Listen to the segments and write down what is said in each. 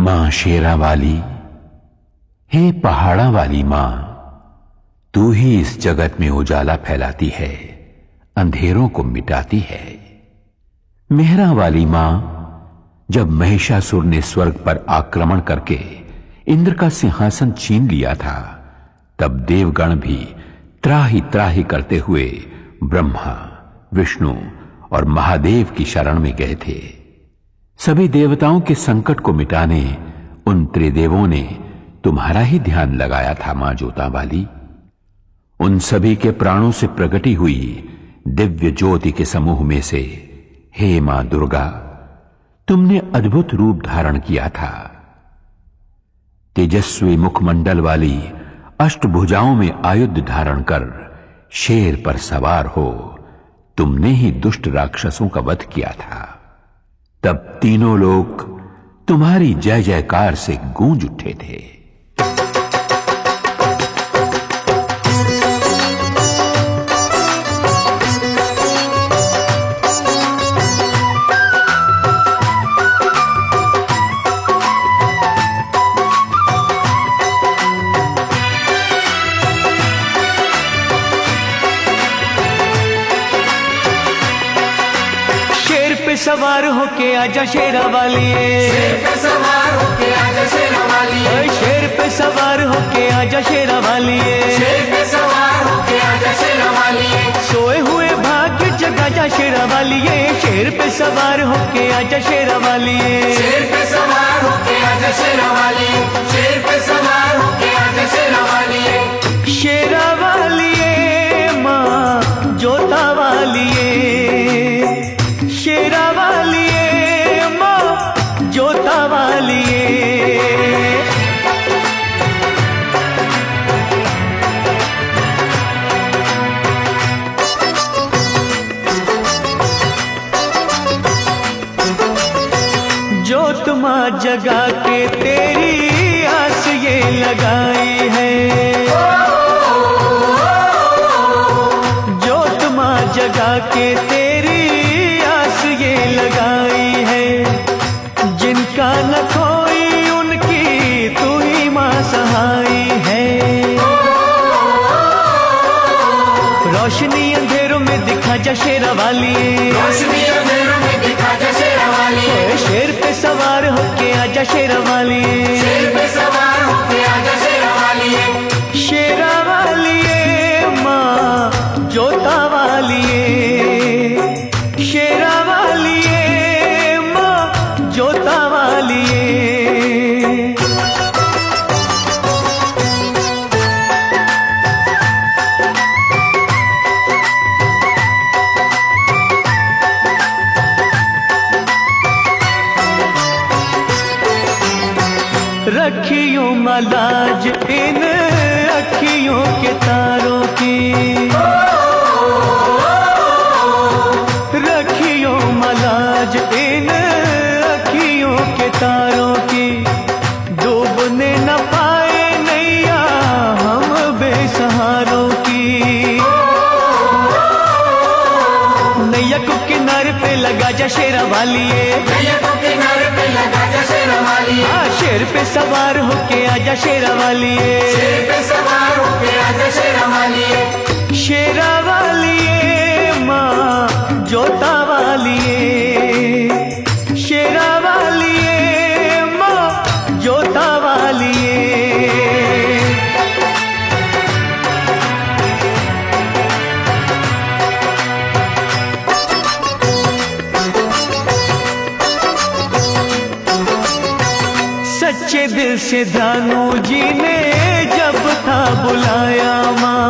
मां शेरा वाली, हे पहाड़ा वाली मां, तू ही इस जगत में उजाला फैलाती है, अंधेरों को मिटाती है। मेहरा वाली मां, जब महिषासुर ने स्वर्ग पर आक्रमण करके इंद्र का सिंहासन छीन लिया था, तब देवगण भी त्राही त्राही करते हुए ब्रह्मा, विष्णु और महादेव की शरण में गए थे। सभी देवताओं के संकट को मिटाने उन त्रिदेवों ने तुम्हारा ही ध्यान लगाया था मां जोता वाली। उन सभी के प्राणों से प्रकटी हुई दिव्य ज्योति के समूह में से हे मां दुर्गा, तुमने अद्भुत रूप धारण किया था। तेजस्वी मुखमंडल वाली अष्टभुजाओं में आयुध धारण कर शेर पर सवार हो तुमने ही दुष्ट राक्षसों का वध किया था। तब तीनों लोग तुम्हारी जय जयकार से गूंज उठे थे। सवार होके आजा शेरा वाली, शेर पे सवार होके आजा शेरा वाली, शेर पे सवार होके आजा शेरा वाली, शेर पे सवार होके आजा शेरा वाली, सोए हुए भाग्य जगा जा शेरा वाली, शेर पे सवार होके आजा शेरा वाली, शेर पे सवार होके आजा शेरा वाली, शेर पे सवार होके आजा शेरा वाली। शेरा वाली मां जोता वाली, शेरा वाली मां जोता वाली। जोत मां जगा के तेरी आस ये लगाई है, जोत मां जगा के तेरी ये लगाई है। जिनका न कोई उनकी तू ही मां सहाई है। रोशनी अंधेरों में दिखा जा शेरा वाली, रोशनी अंधेरों में दिखा जा शेरा वाली, शेर पे सवार होके आजा शेरा वाली, शेर पे सवार होके आजा शेरा वाली। शेरा वाली मां जोता वाली, शेरा वाली मां जोता वाली। रखियो मलाज इन अखियों के तारों की, रखियो मलाज इन अखियों के तारों की। डूबने न पाए नैया हम बेसहारों की, नैया को किनारे पे लगा जा शेरा वाली, नैया को किनारे पे लगा जा शेरा वाली, शेर पे सवार होके आजा शेरा वाली, शेर पे सवार होके आजा शेरा वाली। शेरा वाली मां जोता वाली, शेरा वाली मां जोता वाली। सच्चे दिल से ध्यानु जी ने जब था बुलाया मां,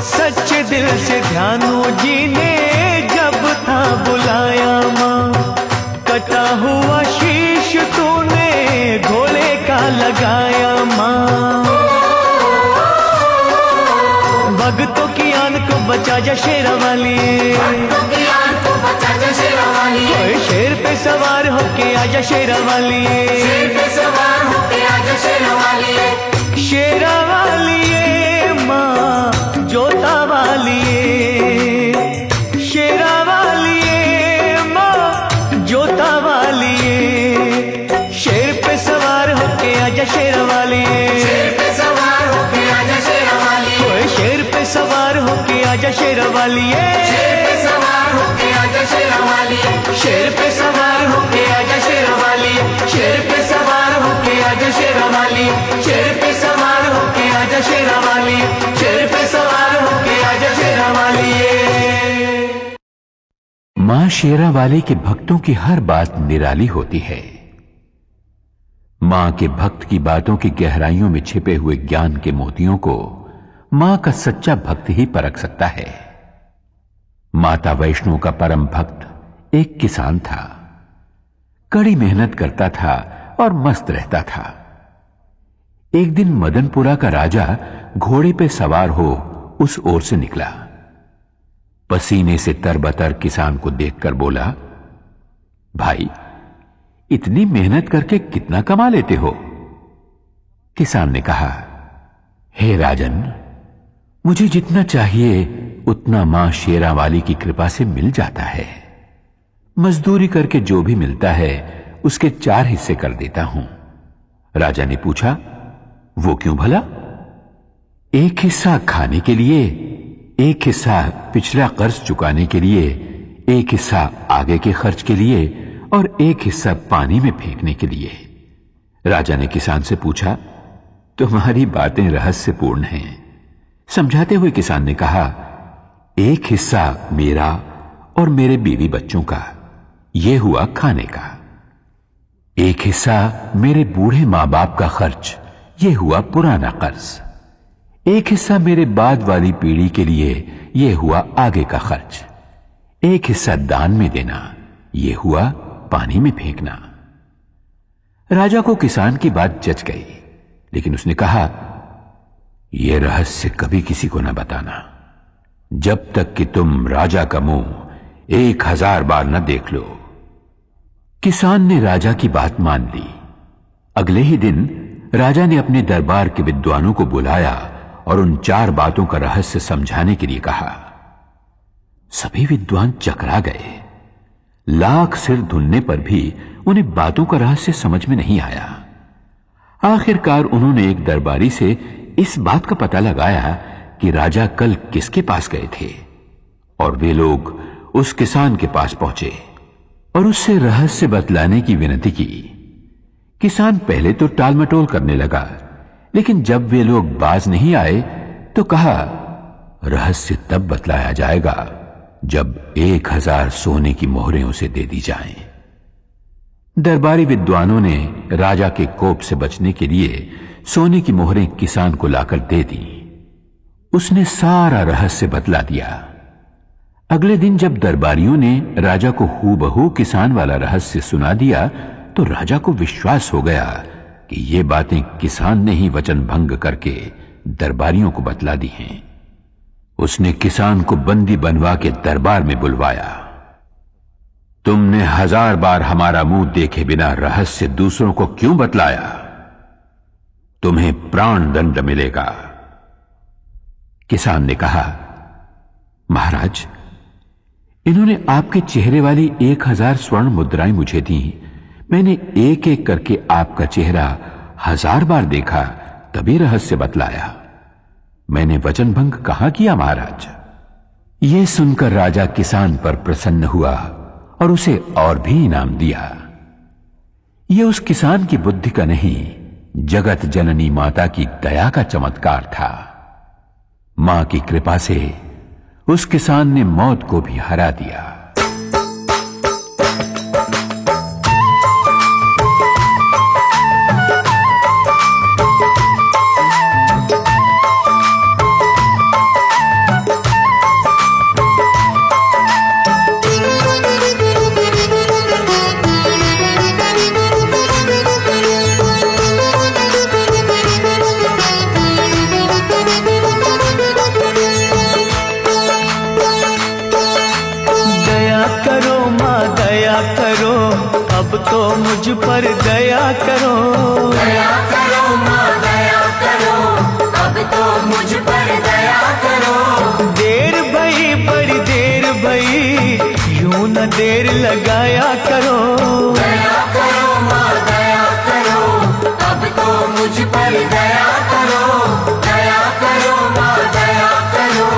सच्चे दिल से ध्यानु जी ने जब था बुलाया मां। कटा हुआ शीश तूने घोड़े का लगाया मां, भक्तों की आन को बचा जा शेरा वाली, भक्तों की आन को बचा जा शेरा वाली, शेर पे सवार होके आजा शेरा वाली, शेर पे सवार होके आजा शेरा वाली। शेरा वाली मां जोता वाली, शेरा वाली मां जोता वाली। शेरावाली के भक्तों की हर बात निराली होती है। मां के भक्त की बातों की गहराइयों में छिपे हुए ज्ञान के मोतियों को मां का सच्चा भक्त ही परख सकता है। माता वैष्णो का परम भक्त एक किसान था। कड़ी मेहनत करता था और मस्त रहता था। एक दिन मदनपुरा का राजा घोड़े पे सवार हो उस ओर से निकला। पसीने से तरबतर किसान को देखकर बोला, भाई, इतनी मेहनत करके कितना कमा लेते हो? किसान ने कहा, हे राजन, मुझे जितना चाहिए उतना मां शेरावाली की कृपा से मिल जाता है। मजदूरी करके जो भी मिलता है उसके 4 हिस्से कर देता हूं। राजा ने पूछा, वो क्यों भला? 1 हिस्सा खाने के लिए, 1 हिस्सा पिछला कर्ज चुकाने के लिए, 1 हिस्सा आगे के खर्च के लिए और 1 हिस्सा पानी में फेंकने के लिए। राजा ने किसान से पूछा, तुम्हारी बातें रहस्यपूर्ण हैं। समझाते हुए किसान ने कहा, 1 हिस्सा मेरा और मेरे बीवी बच्चों का, यह हुआ खाने का। 1 हिस्सा मेरे बूढ़े मां बाप का खर्च, यह हुआ पुराना कर्ज। 1 हिस्सा मेरे बाद वाली पीढ़ी के लिए, यह हुआ आगे का खर्च। 1 हिस्सा दान में देना, यह हुआ पानी में फेंकना। राजा को किसान की बात जच गई, लेकिन उसने कहा, यह रहस्य कभी किसी को न बताना, जब तक कि तुम राजा का मुंह 1000 बार न देख लो। किसान ने राजा की बात मान ली। अगले ही दिन राजा ने अपने दरबार के विद्वानों को बुलाया और उन 4 बातों का रहस्य समझाने के लिए कहा। सभी विद्वान चकरा गए। लाख सिर धुनने पर भी उन्हें बातों का रहस्य समझ में नहीं आया। आखिरकार उन्होंने एक दरबारी से इस बात का पता लगाया कि राजा कल किसके पास गए थे, और वे लोग उस किसान के पास पहुंचे और उससे रहस्य बतलाने की विनती की। किसान पहले तो टालमटोल करने लगा, लेकिन जब वे लोग बाज नहीं आए तो कहा, रहस्य तब बतलाया जाएगा जब 1000 सोने की मोहरें उसे दे दी जाएं। दरबारी विद्वानों ने राजा के कोप से बचने के लिए सोने की मोहरें किसान को लाकर दे दी। उसने सारा रहस्य बतला दिया। अगले दिन जब दरबारियों ने राजा को हूबहू किसान वाला रहस्य सुना दिया तो राजा को विश्वास हो गया कि ये बातें किसान ने ही वचन भंग करके दरबारियों को बतला दी हैं। उसने किसान को बंदी बनवा के दरबार में बुलवाया। तुमने 1000 बार हमारा मुंह देखे बिना रहस्य दूसरों को क्यों बतलाया? तुम्हें प्राण दंड मिलेगा। किसान ने कहा, महाराज, इन्होंने आपके चेहरे वाली 1000 स्वर्ण मुद्राएं मुझे दी। मैंने एक एक करके आपका चेहरा 1000 बार देखा, तभी रहस्य बतलाया। मैंने वचन भंग कहां किया महाराज? यह सुनकर राजा किसान पर प्रसन्न हुआ और उसे और भी इनाम दिया। यह उस किसान की बुद्धि का नहीं, जगत जननी माता की दया का चमत्कार था। मां की कृपा से उस किसान ने मौत को भी हरा दिया। अब तो मुझ पर दया करो, दया करो माँ दया करो, अब तो मुझ पर दया करो। देर भई बड़ी देर भई, यूं न देर लगाया करो। दया करो माँ दया करो, अब तो मुझ पर दया करो। दया करो माँ दया करो,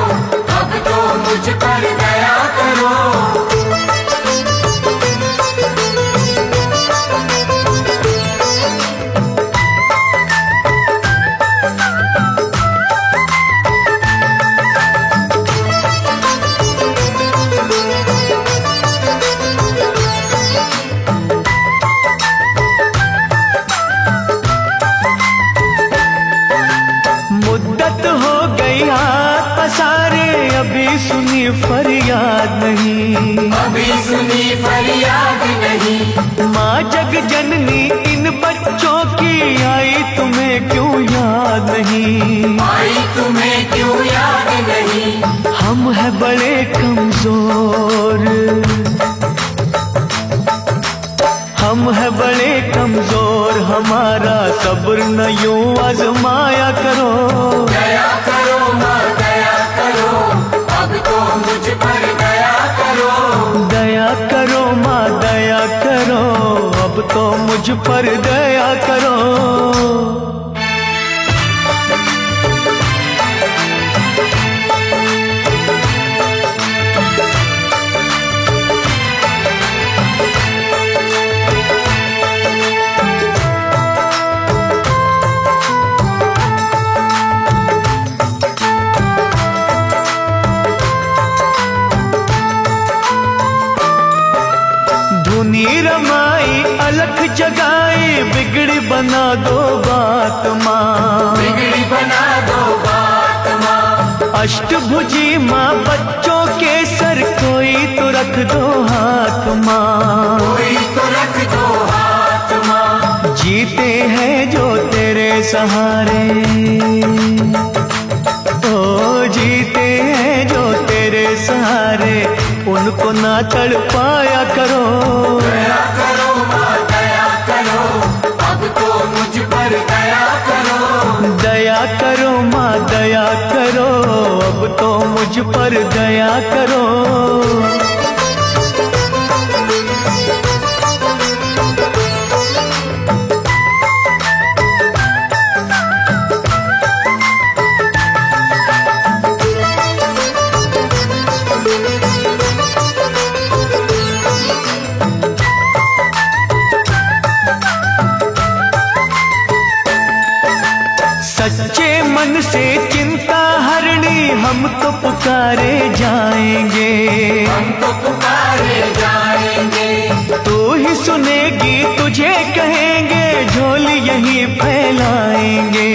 अब तो मुझ पर दया करो। नहीं। माँ जग जननी इन बच्चों की आई तुम्हें क्यों याद नहीं? आई तुम्हें क्यों याद नहीं? हम हैं बड़े कमजोर, हम हैं बड़े कमजोर, हमारा सब्र न यूं आजमाया करो। दया करो माँ दया करो, अब तो मुझ पर दया करो। दया करो माँ दया करो, अब तो मुझ पर दया करो। धुनी रमाई अलख जगाई, बिगड़ी बना दो बात माँ, बिगड़ी बना दो बात माँ। अष्टभुजी माँ बच्चों के सर कोई तो रख दो हाथ माँ, कोई तो रख दो हाथ माँ। जीते हैं जो तेरे सहारे, ओ जीते हैं जो तेरे सहारे, उनको ना तड़पाया करो। दया करो माँ दया करो, अब तो मुझ पर दया करो। दया करो माँ दया करो, अब तो मुझ पर दया करो। सच्चे मन से चिंता हरणी हम तो पुकारे जाएंगे, हम तो पुकारे जाएंगे। तू ही सुनेगी तुझे कहेंगे, झोली यही फैलाएंगे,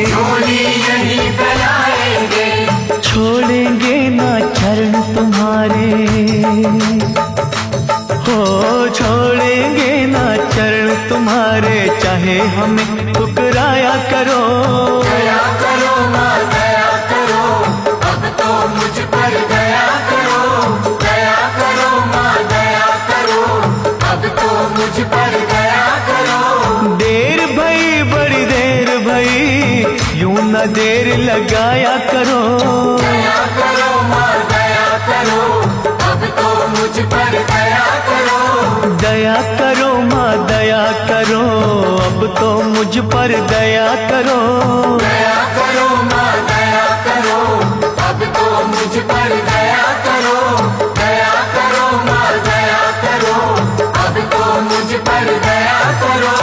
झोली यही फैलाएंगे। छोड़ेंगे ना चरण तुम्हारे, हो छोड़ेंगे ना चरण तुम्हारे, चाहे हमें ठुकराया करो। दया करो माँ दया करो, अब तो मुझ पर दया करो। दया करो माँ दया करो, अब तो मुझ पर दया करो। देर भई बड़ी देर भई, यूं न देर लगाया करो। दया करो माँ दया करो, अब तो मुझ पर दया करो। दया करो माँ दया करो, अब तो मुझ पर दया करो। दया करो माँ दया करो, अब तो मुझ पर दया करो। दया करो माँ दया करो, अब तो मुझ पर दया करो।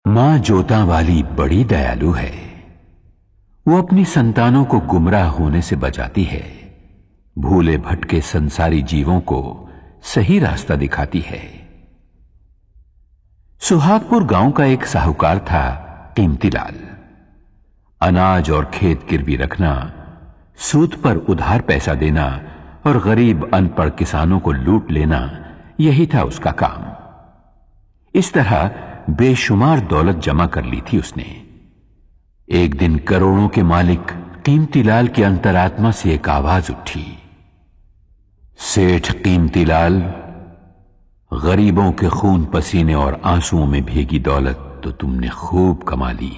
मां जोता वाली बड़ी दयालु है। वो अपनी संतानों को गुमराह होने से बचाती है, भूले भटके संसारी जीवों को सही रास्ता दिखाती है। सुहागपुर गांव का एक साहूकार था कीमतीलाल। अनाज और खेत गिरवी रखना, सूद पर उधार पैसा देना और गरीब अनपढ़ किसानों को लूट लेना, यही था उसका काम। इस तरह बेशुमार दौलत जमा कर ली थी उसने। एक दिन करोड़ों के मालिक कीमतीलाल की अंतरात्मा से एक आवाज उठी, सेठ कीमतीलाल, गरीबों के खून पसीने और आंसुओं में भीगी दौलत तो तुमने खूब कमा ली,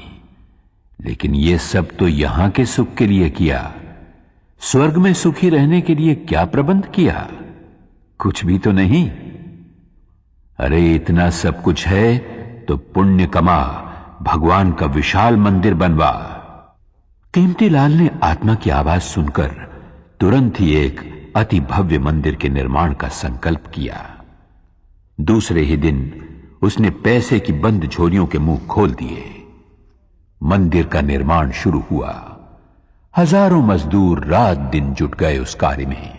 लेकिन यह सब तो यहां के सुख के लिए किया, स्वर्ग में सुखी रहने के लिए क्या प्रबंध किया? कुछ भी तो नहीं। अरे इतना सब कुछ है तो पुण्य कमा, भगवान का विशाल मंदिर बनवा। कीमतीलाल ने आत्मा की आवाज सुनकर तुरंत ही एक अति भव्य मंदिर के निर्माण का संकल्प किया। दूसरे ही दिन उसने पैसे की बंद झोलियों के मुंह खोल दिए। मंदिर का निर्माण शुरू हुआ। हजारों मजदूर रात दिन जुट गए उस कार्य में।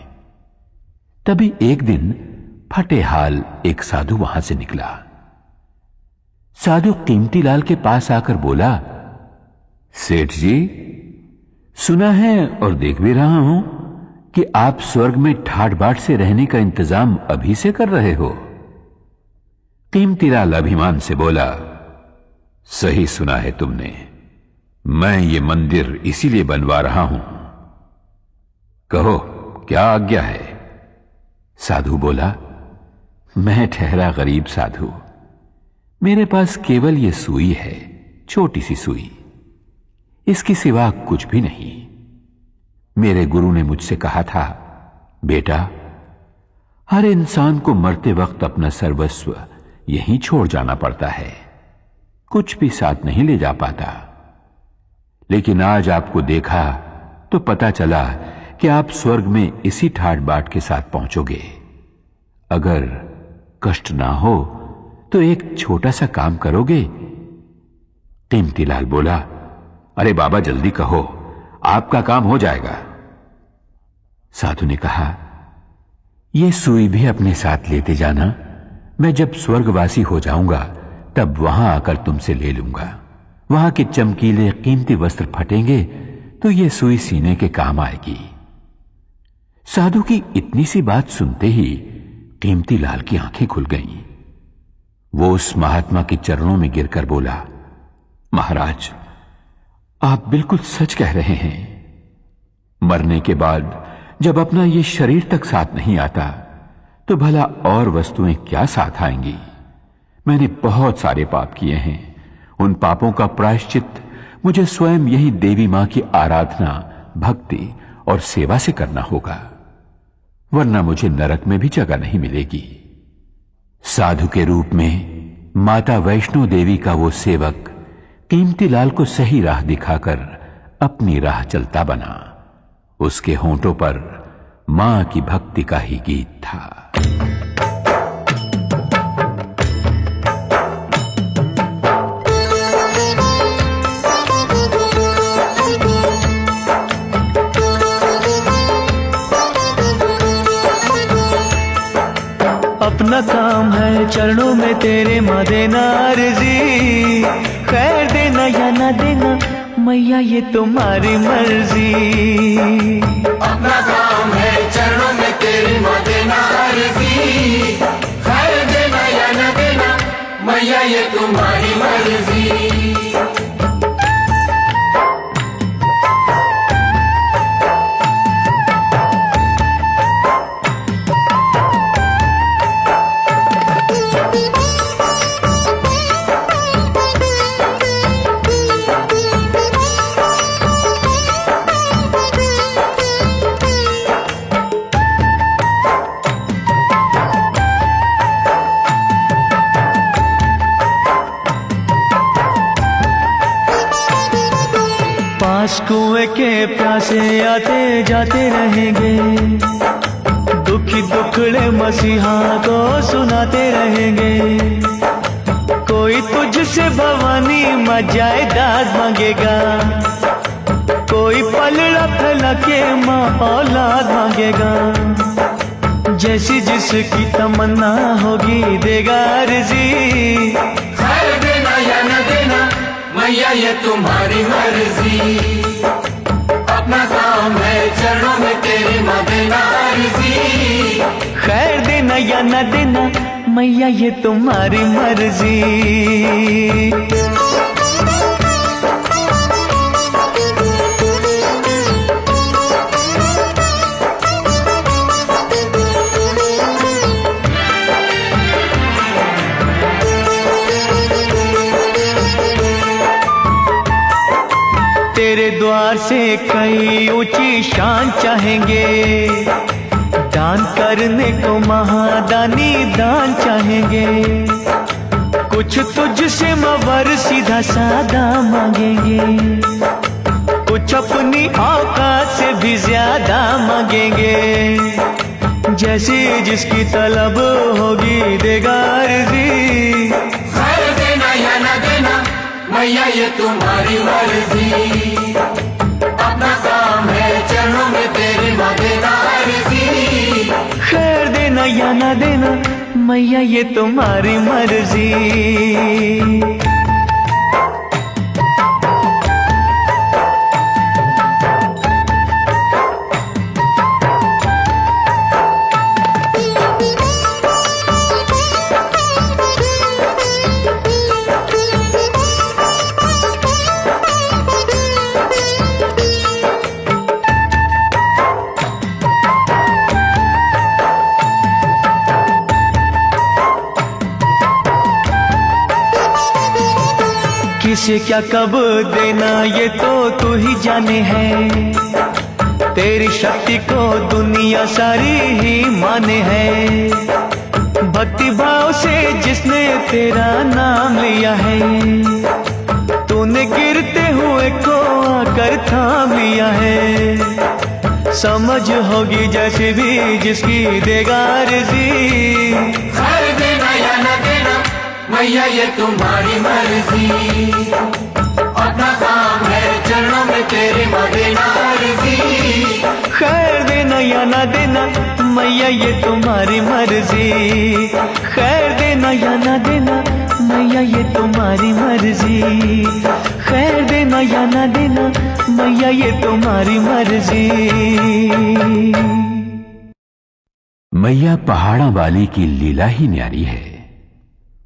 तभी एक दिन फटे हाल एक साधु वहां से निकला। साधु कीमतीलाल के पास आकर बोला, सेठ जी, सुना है और देख भी रहा हूं कि आप स्वर्ग में ठाट बाट से रहने का इंतजाम अभी से कर रहे हो? कीमतीलाल अभिमान से बोला, सही सुना है तुमने, मैं ये मंदिर इसीलिए बनवा रहा हूं। कहो क्या आज्ञा है? साधु बोला, मैं ठहरा गरीब साधु, मेरे पास केवल ये सुई है, छोटी सी सुई, इसके सिवा कुछ भी नहीं। मेरे गुरु ने मुझसे कहा था, बेटा, हर इंसान को मरते वक्त अपना सर्वस्व यहीं छोड़ जाना पड़ता है, कुछ भी साथ नहीं ले जा पाता। लेकिन आज आपको देखा तो पता चला कि आप स्वर्ग में इसी ठाट बाट के साथ पहुंचोगे। अगर कष्ट ना हो तो एक छोटा सा काम करोगे? कीमतीलाल बोला, अरे बाबा जल्दी कहो, आपका काम हो जाएगा। साधु ने कहा, यह सुई भी अपने साथ लेते जाना, मैं जब स्वर्गवासी हो जाऊंगा तब वहां आकर तुमसे ले लूंगा। वहां के चमकीले कीमती वस्त्र फटेंगे तो यह सुई सीने के काम आएगी। साधु की इतनी सी बात सुनते ही कीमतीलाल की आंखें खुल गईं। वो उस महात्मा के चरणों में गिरकर बोला, महाराज, आप बिल्कुल सच कह रहे हैं। मरने के बाद जब अपना ये शरीर तक साथ नहीं आता तो भला और वस्तुएं क्या साथ आएंगी? मैंने बहुत सारे पाप किए हैं, उन पापों का प्रायश्चित मुझे स्वयं यही देवी मां की आराधना, भक्ति और सेवा से करना होगा, वरना मुझे नरक में भी जगह नहीं मिलेगी। साधु के रूप में माता वैष्णो देवी का वो सेवक कीमतीलाल को सही राह दिखाकर अपनी राह चलता बना। उसके होंठों पर मां की भक्ति का ही गीत था। अपना काम है चरणों में तेरे मां देना अर्जी, खैर देना या ना देना मैया ये तुम्हारी मर्जी। अपना काम है चरणों में तेरी मां देना अर्जी, खैर देना या न देना मैया ये तुम्हारी मर्जी। पास कुएं के प्यासे आते जाते रहेंगे, दुखी दुखड़े मसीहा को सुनाते रहेंगे। कोई तुझसे भवानी मां जायदाद मांगेगा, कोई पलड़ा फैला के मां औलाद मांगेगा। जैसी जिसकी तमन्ना होगी देगा अर्जी, खैर देना या न देना मैया ये तुम्हारी मर्जी। अपना काम है चरणों में तेरी मां देना अर्जी, खैर देना या न देना मैया ये तुम्हारी मर्जी। तेरे द्वार से कई ऊंची शान चाहेंगे, दान करने को महादानी दान चाहेंगे। कुछ तुझसे मवर सीधा सादा मांगेंगे, कुछ अपनी औकात से भी ज्यादा मांगेंगे। जैसी जिसकी तलब होगी देगा अर्जी, खैर देना या न देना मैया ये तुम्हारी मर्जी। अपना काम है चरणों में तेरी मां देना अर्जी, खैर देना या ना देना मैया ये तुम्हारी मर्जी। किसे क्या कब देना ये तो तू ही जाने है। तेरी शक्ति को दुनिया सारी ही माने है। भक्ति भाव से जिसने तेरा नाम लिया है, तूने गिरते हुए को आकर थाम लिया है। समझ होगी जैसे भी जिसकी देगा अर्जी। खैर देना या न देना मैया ये तुम्हारी मर्जी। अपना काम है चरणों में तेरे माँ देना अर्जी। खैर देना या ना देना मैया ये तुम्हारी मर्जी। खैर देना या ना देना मैया ये तुम्हारी मर्जी। खैर देना या ना देना मैया ये तुम्हारी मर्जी। मैया पहाड़ा वाली की लीला ही न्यारी है।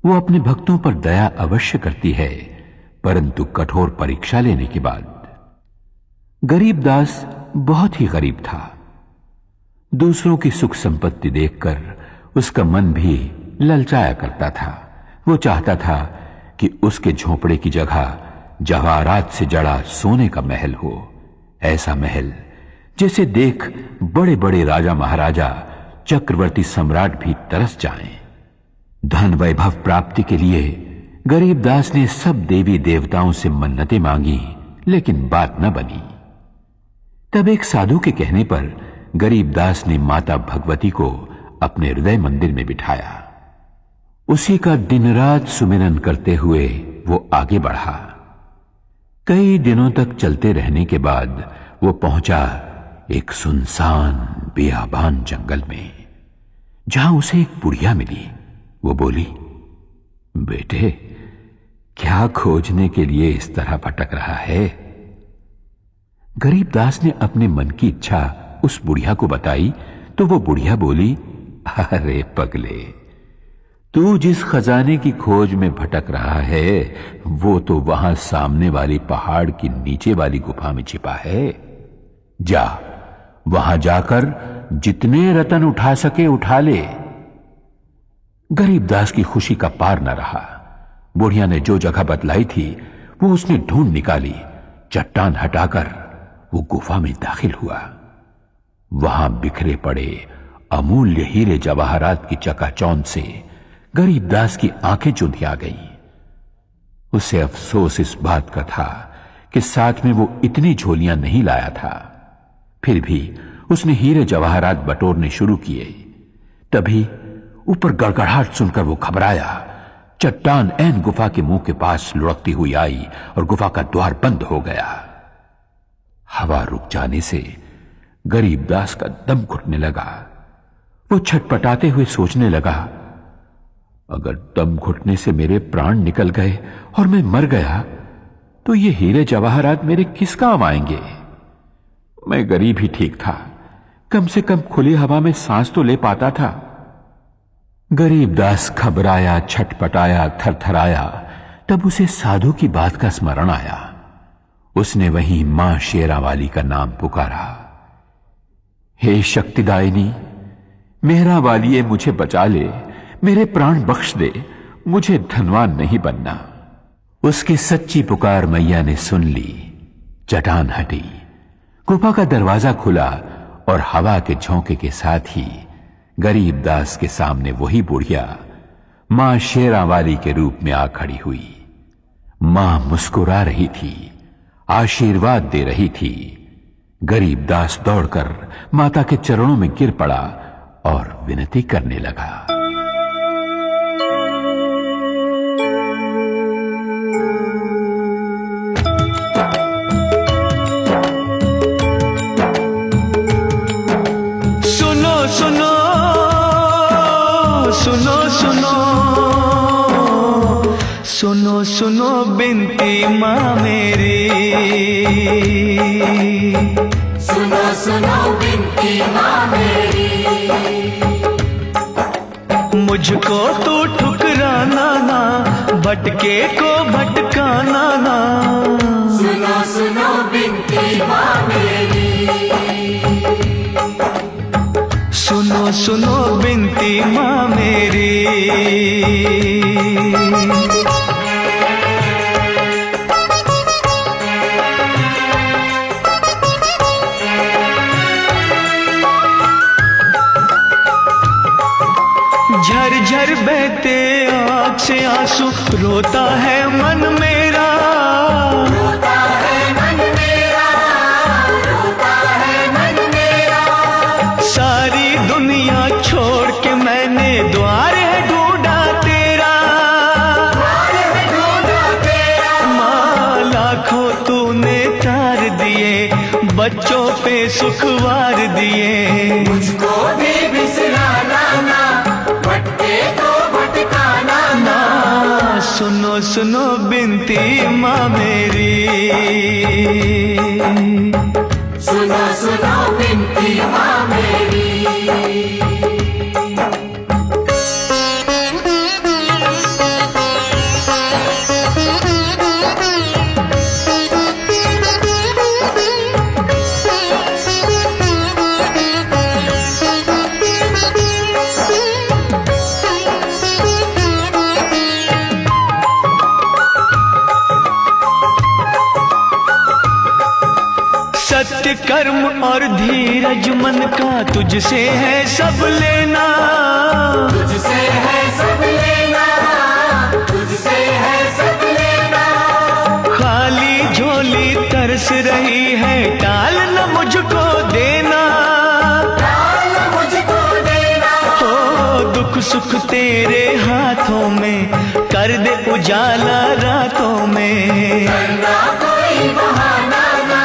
वो अपने भक्तों पर दया अवश्य करती है, परंतु कठोर परीक्षा लेने के बाद। गरीबदास बहुत ही गरीब था। दूसरों की सुख संपत्ति देखकर उसका मन भी ललचाया करता था। वो चाहता था कि उसके झोपड़े की जगह जवाहरात से जड़ा सोने का महल हो। ऐसा महल जिसे देख बड़े बड़े राजा महाराजा, चक्रवर्ती सम्राट भी तरस जाएं। धन वैभव प्राप्ति के लिए गरीबदास ने सब देवी देवताओं से मन्नतें मांगी, लेकिन बात न बनी। तब एक साधु के कहने पर गरीबदास ने माता भगवती को अपने हृदय मंदिर में बिठाया। उसी का दिन रात सुमिरन करते हुए वो आगे बढ़ा। कई दिनों तक चलते रहने के बाद वो पहुंचा एक सुनसान बियाबान जंगल में, जहां उसे एक बुढ़िया मिली। वो बोली, बेटे क्या खोजने के लिए इस तरह भटक रहा है? गरीबदास ने अपने मन की इच्छा उस बुढ़िया को बताई तो वो बुढ़िया बोली, अरे पगले, तू जिस खजाने की खोज में भटक रहा है वो तो वहां सामने वाली पहाड़ की नीचे वाली गुफा में छिपा है। जा, वहां जाकर जितने रतन उठा सके उठा ले। गरीबदास की खुशी का पार न रहा। बुढ़िया ने जो जगह बतलाई थी वो उसने ढूंढ निकाली। चट्टान हटाकर वो गुफा में दाखिल हुआ। वहां बिखरे पड़े अमूल्य हीरे जवाहरात की चकाचौंध से गरीबदास की आंखें चुंधिया गईं। उसे अफसोस इस बात का था कि साथ में वो इतनी झोलियां नहीं लाया था। फिर भी उसने हीरे जवाहरात बटोरने शुरू किए। तभी ऊपर गड़गड़ाहट सुनकर वो घबराया। चट्टान ऐन गुफा के मुंह के पास लुढ़कती हुई आई और गुफा का द्वार बंद हो गया। हवा रुक जाने से गरीबदास का दम घुटने लगा। वो छटपटाते हुए सोचने लगा, अगर दम घुटने से मेरे प्राण निकल गए और मैं मर गया तो ये हीरे जवाहरात मेरे किस काम आएंगे? मैं गरीब ही ठीक था, कम से कम खुली हवा में सांस तो ले पाता था। गरीबदास घबराया, छटपटाया, थरथराया। तब उसे साधु की बात का स्मरण आया। उसने वहीं मां शेरावाली का नाम पुकारा, हे शक्तिदायिनी, मेहरा वालिए मुझे बचा ले, मेरे प्राण बख्श दे, मुझे धनवान नहीं बनना। उसकी सच्ची पुकार मैया ने सुन ली। चट्टान हटी, गुफा का दरवाजा खुला और हवा के झोंके के साथ ही गरीबदास के सामने वही बुढ़िया मां शेरावाली के रूप में आ खड़ी हुई। मां मुस्कुरा रही थी, आशीर्वाद दे रही थी। गरीबदास दौड़कर माता के चरणों में गिर पड़ा और विनती करने लगा। सुनो सुनो बिनती माँ मेरी, सुनो सुनो बिनती माँ मेरी। मुझको तू ठुकराना ना, भटके को भटकाना ना। सुनो सुनो बिनती माँ मेरी। सुनो सुनो बिनती माँ मेरी। झर बहते आँख से आंसू, रोता है मन मेरा, रोता है मन मेरा, रोता है मन मेरा। सारी दुनिया छोड़ के मैंने द्वार है ढूंढा तेरा, द्वार है ढूंढा तेरा। माँ लाखों तूने तार दिए, बच्चों पे सुखवार दिए, मुझको भी बिसराना ना, भटके तो भटकाना ना। सुनो सुनो बिनती माँ मेरी, सुनो सुनो बिनती माँ मेरी। सत्य कर्म और धीरज मन का तुझसे है सब लेना, तुझसे है सब लेना, तुझसे है सब लेना। खाली झोली तरस रही है, टाल न मुझको देना, टाल मुझको देना। हो दुख सुख तेरे हाथों में, कर दे उजाला रातों में। करना कोई बहाना ना,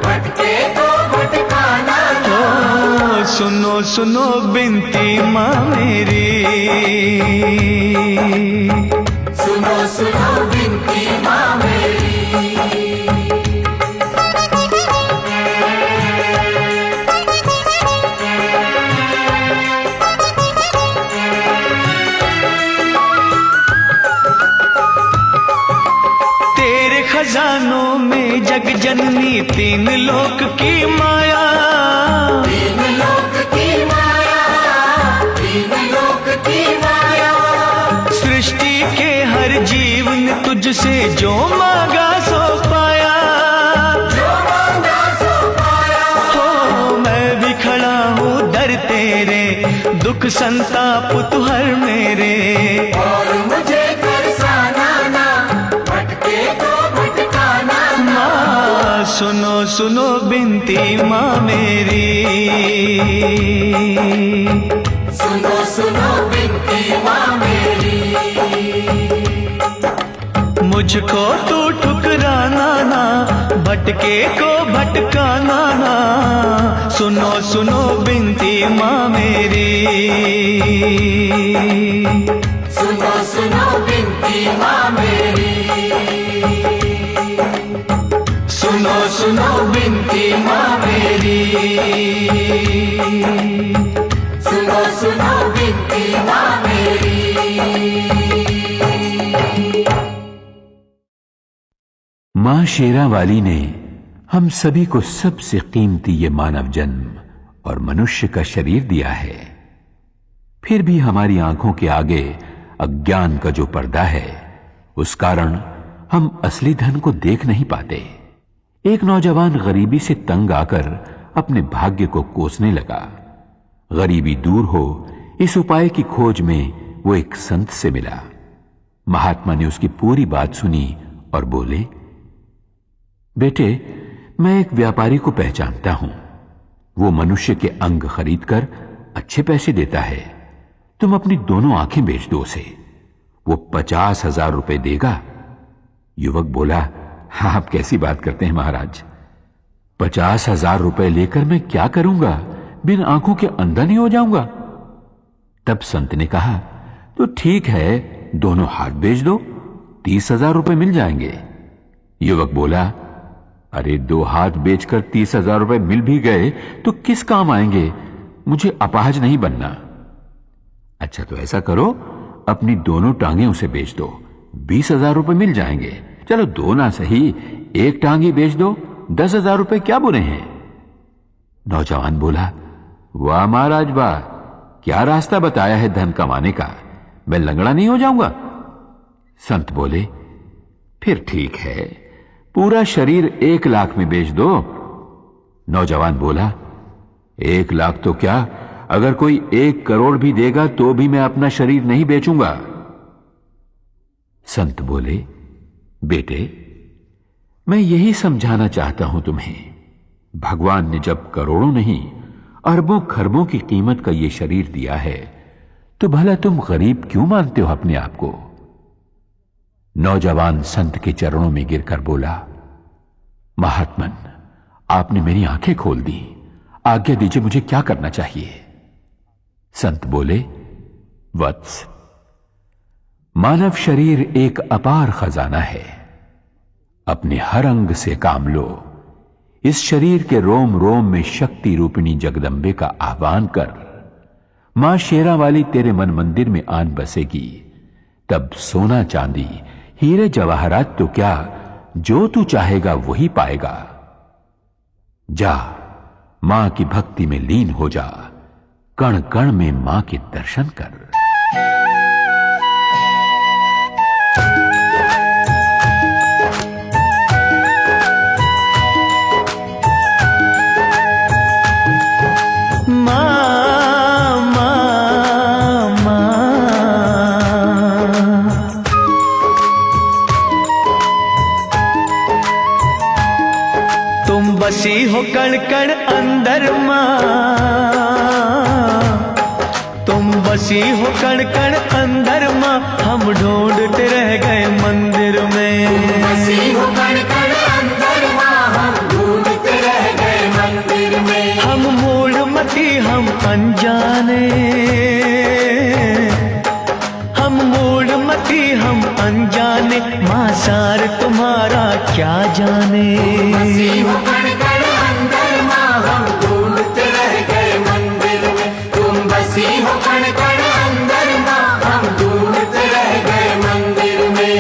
भटके तो भटकाना ना। ओ सुनो सुनो बिनती माँ मेरी, सुनो सुनो बिनती माँ मेरी। तेरे खजानों में जग जननी, तीन लोक की माया, तीन लोक की माया, तीन लोक की माया। सृष्टि के हर जीव ने तुझसे जो मांगा सो पाया, जो मांगा सो पाया। हो मैं भी खड़ा हूँ दर तेरे, दुख संताप तू हर मेरे। और मुझे तरसाना ना, भटके तो भटकाना ना। माँ सुनो सुनो बिनती माँ मेरी, सुनो सुनो बिनती माँ मेरी। मुझको तू ठुकराना ना, भटके को भटकाना ना। सुनो सुनो बिनती माँ मेरी, सुनो सुनो बिनती माँ मेरी। सुनो सुनो बिनती माँ मेरी, सुनो सुनो बिनती माँ मेरी। मां शेरा वाली ने हम सभी को सबसे कीमती ये मानव जन्म और मनुष्य का शरीर दिया है, फिर भी हमारी आंखों के आगे अज्ञान का जो पर्दा है, उस कारण हम असली धन को देख नहीं पाते। एक नौजवान गरीबी से तंग आकर अपने भाग्य को कोसने लगा। गरीबी दूर हो, इस उपाय की खोज में वो एक संत से मिला। महात्मा ने उसकी पूरी बात सुनी और बोले, बेटे, मैं एक व्यापारी को पहचानता हूं। वो मनुष्य के अंग खरीदकर अच्छे पैसे देता है। तुम अपनी दोनों आंखें बेच दो उसे, वो 50,000 रुपए देगा। युवक बोला, हाँ, आप कैसी बात करते हैं महाराज, 50,000 रुपए लेकर मैं क्या करूंगा? बिन आंखों के अंधा नहीं हो जाऊंगा? तब संत ने कहा, तो ठीक है, दोनों हाथ बेच दो, 30,000 रुपए मिल जाएंगे। युवक बोला, अरे 2 हाथ बेचकर 30,000 रुपए मिल भी गए तो किस काम आएंगे? मुझे अपाहज नहीं बनना। अच्छा, तो ऐसा करो, अपनी दोनों टांगें उसे बेच दो, 20,000 रुपए मिल जाएंगे। चलो 2 ना सही, 1 टांग ही बेच दो, 10,000 रुपए क्या बुरे हैं? नौजवान बोला, वाह महाराज वाह, क्या रास्ता बताया है धन कमाने का, मैं लंगड़ा नहीं हो जाऊंगा। संत बोले, फिर ठीक है, पूरा शरीर 1 लाख में बेच दो। नौजवान बोला, 1 लाख तो क्या, अगर कोई 1 करोड़ भी देगा तो भी मैं अपना शरीर नहीं बेचूंगा। संत बोले, बेटे, मैं यही समझाना चाहता हूं तुम्हें, भगवान ने जब करोड़ों नहीं अरबों खरबों की कीमत का यह शरीर दिया है तो भला तुम गरीब क्यों मानते हो अपने आप को? नौजवान संत के चरणों में गिरकर बोला, महात्मन, आपने मेरी आंखें खोल दी, आज्ञा दीजिए, मुझे क्या करना चाहिए? संत बोले, वत्स, मानव शरीर एक अपार खजाना है। अपने हर अंग से काम लो। इस शरीर के रोम रोम में शक्ति रूपिणी जगदंबे का आह्वान कर। मां शेरा वाली तेरे मन मंदिर में आन बसेगी। तब सोना चांदी हीरे जवाहरात तो क्या, जो तू चाहेगा वही पाएगा। जा, मां की भक्ति में लीन हो जा, कण कण में मां के दर्शन कर। बसी हो कण कण अंदर मां, तुम बसी हो कण कण अंदर मां, हम ढूंढते रह गए मंदिर में। बसी हो कण कण अंदर मां, हम ढूंढते रह गए मंदिर में। हम मूढ़मती हम अनजाने, हम मूढ़मती हम अनजाने, मां सार तुम्हारा क्या जाने। बसी हो कण कण अंदर मां, हम ढूंढते रह गए मंदिर में। तुम बसी हो कण कण अंदर मां, हम ढूंढते रह गए मंदिर में।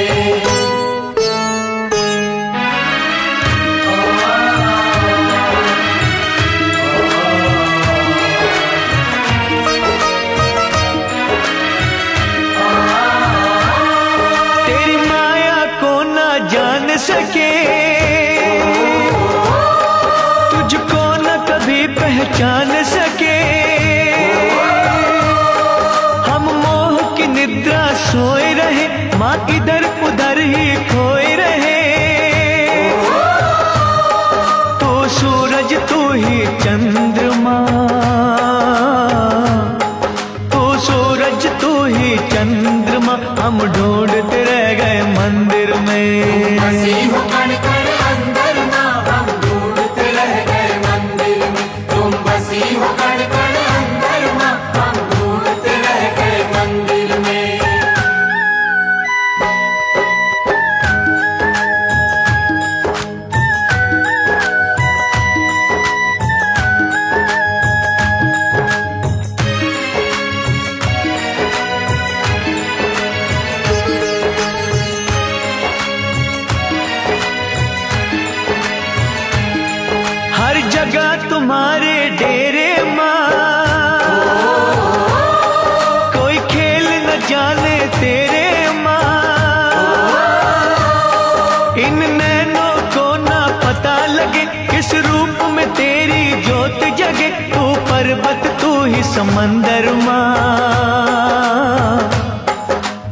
तेरी माया को ना जान सके, तुझको न कभी पहचान सके। हम मोह की निद्रा सोए रहे, माँ इधर उधर ही खोए रहे। तू सूरज तू ही चंद्रमा, तू सूरज तू ही चंद्रमा, हम ढूंढते रह गए मंदिर में। बसी हो कण कण अंदर मां, हम ढूंढते रह गए मंदिर में। तुम बसी हो कण कण अंदर मां, हम ढूंढते रह गए मंदिर में। हर जगह तुम्हारे डेरे मां, कोई खेल न जाने तेरे मां। इन नैनों को ना पता लगे, किस रूप में तेरी ज्योत जगे। तू पर्वत तू ही समंदर मां,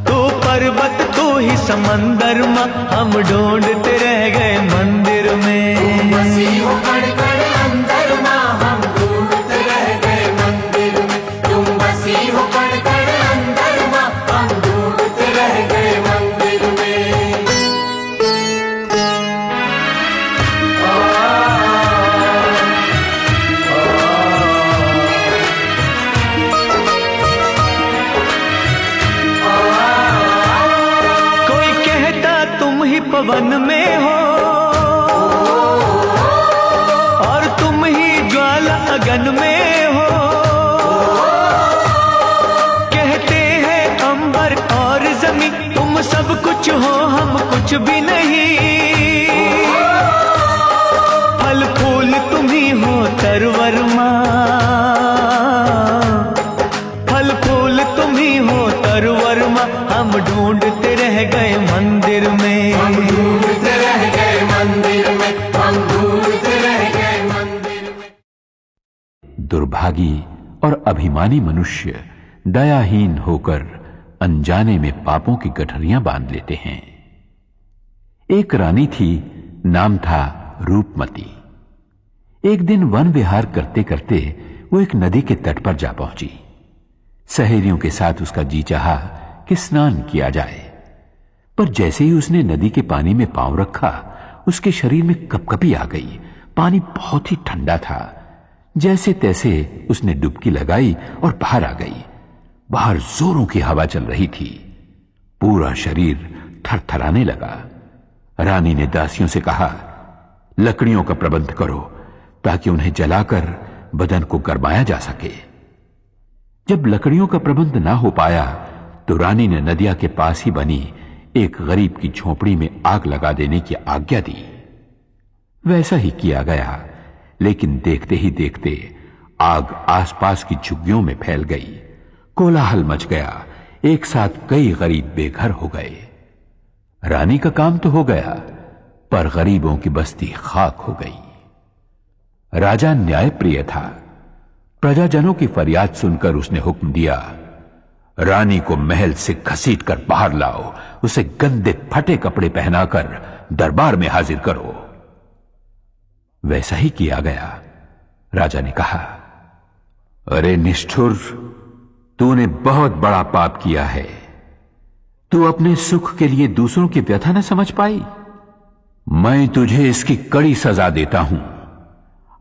तू पर्वत तू ही समंदर मां, हम ढूंढते रह गए मंदिर में। बसी हो कण कण अंदर मां, हम ढूंढते रह गए मंदिर में। तुम बसी हो कण कण अंदर मां, हम ढूंढते रह गए मंदिर में। कोई कहता तुम ही पवन में हो, और तुम ही ज्वाला अगन में हो। कहते हैं अंबर और जमीन, तुम सब कुछ हो हम कुछ भी नहीं। फल फूल तुम ही हो तरवर मां, फल फूल तुम ही हो तरवर मां, हम ढूंढते रह गए मंदिर में। हम ढूंढते रह गए मंदिर में। हम ढूंढते रह गए मंदिर में। दुर्भागी और अभिमानी मनुष्य दयाहीन होकर अनजाने में पापों की गठरियां बांध लेते हैं। एक रानी थी, नाम था रूपमती। एक दिन वन विहार करते करते वो एक नदी के तट पर जा पहुंची। सहेलियों के साथ उसका जी चाहा कि स्नान किया जाए, पर जैसे ही उसने नदी के पानी में पांव रखा, उसके शरीर में कपकपी आ गई। पानी बहुत ही ठंडा था। जैसे तैसे उसने डुबकी लगाई और बाहर आ गई। बाहर जोरों की हवा चल रही थी। पूरा शरीर थरथराने लगा। रानी ने दासियों से कहा, लकड़ियों का प्रबंध करो ताकि उन्हें जलाकर बदन को गरमाया जा सके। जब लकड़ियों का प्रबंध ना हो पाया तो रानी ने नदिया के पास ही बनी एक गरीब की झोपड़ी में आग लगा देने की आज्ञा दी। वैसा ही किया गया, लेकिन देखते ही देखते आग आसपास की झुग्गियों में फैल गई। कोलाहल मच गया। एक साथ कई गरीब बेघर हो गए। रानी का काम तो हो गया, पर गरीबों की बस्ती खाक हो गई। राजा न्यायप्रिय था। प्रजाजनों की फरियाद सुनकर उसने हुक्म दिया, रानी को महल से घसीटकर बाहर लाओ, उसे गंदे फटे कपड़े पहनाकर दरबार में हाजिर करो। वैसा ही किया गया। राजा ने कहा, अरे निष्ठुर, तूने बहुत बड़ा पाप किया है। तू अपने सुख के लिए दूसरों की व्यथा न समझ पाई। मैं तुझे इसकी कड़ी सजा देता हूं।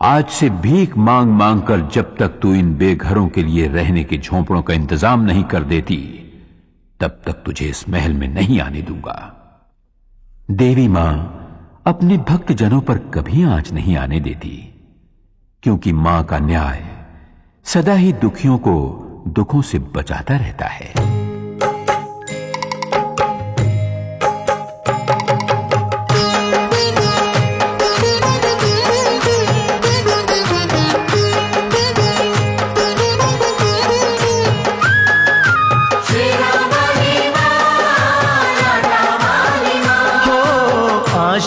आज से भीख मांग मांग कर जब तक तू इन बेघरों के लिए रहने के झोंपड़ों का इंतजाम नहीं कर देती, तब तक तुझे इस महल में नहीं आने दूंगा। देवी मां अपने भक्त जनों पर कभी आंच नहीं आने देती, क्योंकि मां का न्याय सदा ही दुखियों को दुखों से बचाता रहता है।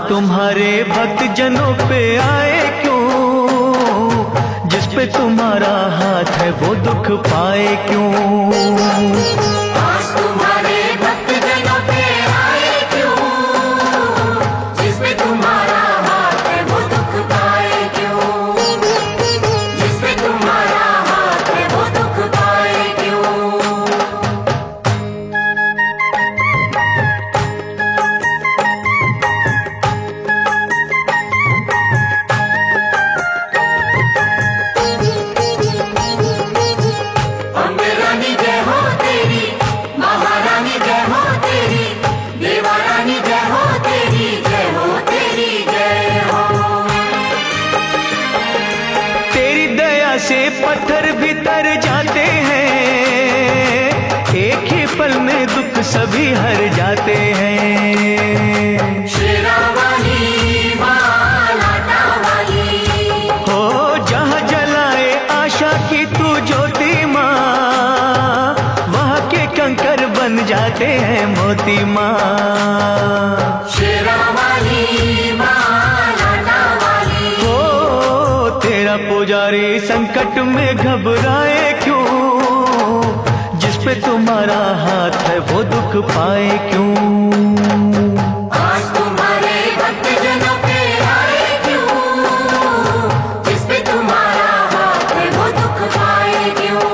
तुम्हारे भक्त जनों पे आए क्यों, जिस पे तुम्हारा हाथ है वो दुख पाए क्यों। आज तुम्हारे भक्त जनों पे आए क्यों, जिस पे तुम्हारा हाथ है वो दुख पाए क्यों, जिस पे तुम्हारा हाथ है वो दुख पाए क्यों। से पत्थर भी तर जाते हैं, एक ही पल में दुख सभी हर जाते हैं। शेरावाली मां लाटा वाली हो, जहाँ जलाए आशा की तू ज्योति माँ, वहाँ के कंकर बन जाते हैं मोती माँ। शेरावाली मां पुजारी संकट में घबराए क्यों, जिस पे तुम्हारा हाथ है वो दुख पाए क्यों। आज तुम्हारे भक्त जनों पे आए क्यों, जिस पे तुम्हारा हाथ है वो दुख पाए क्यों।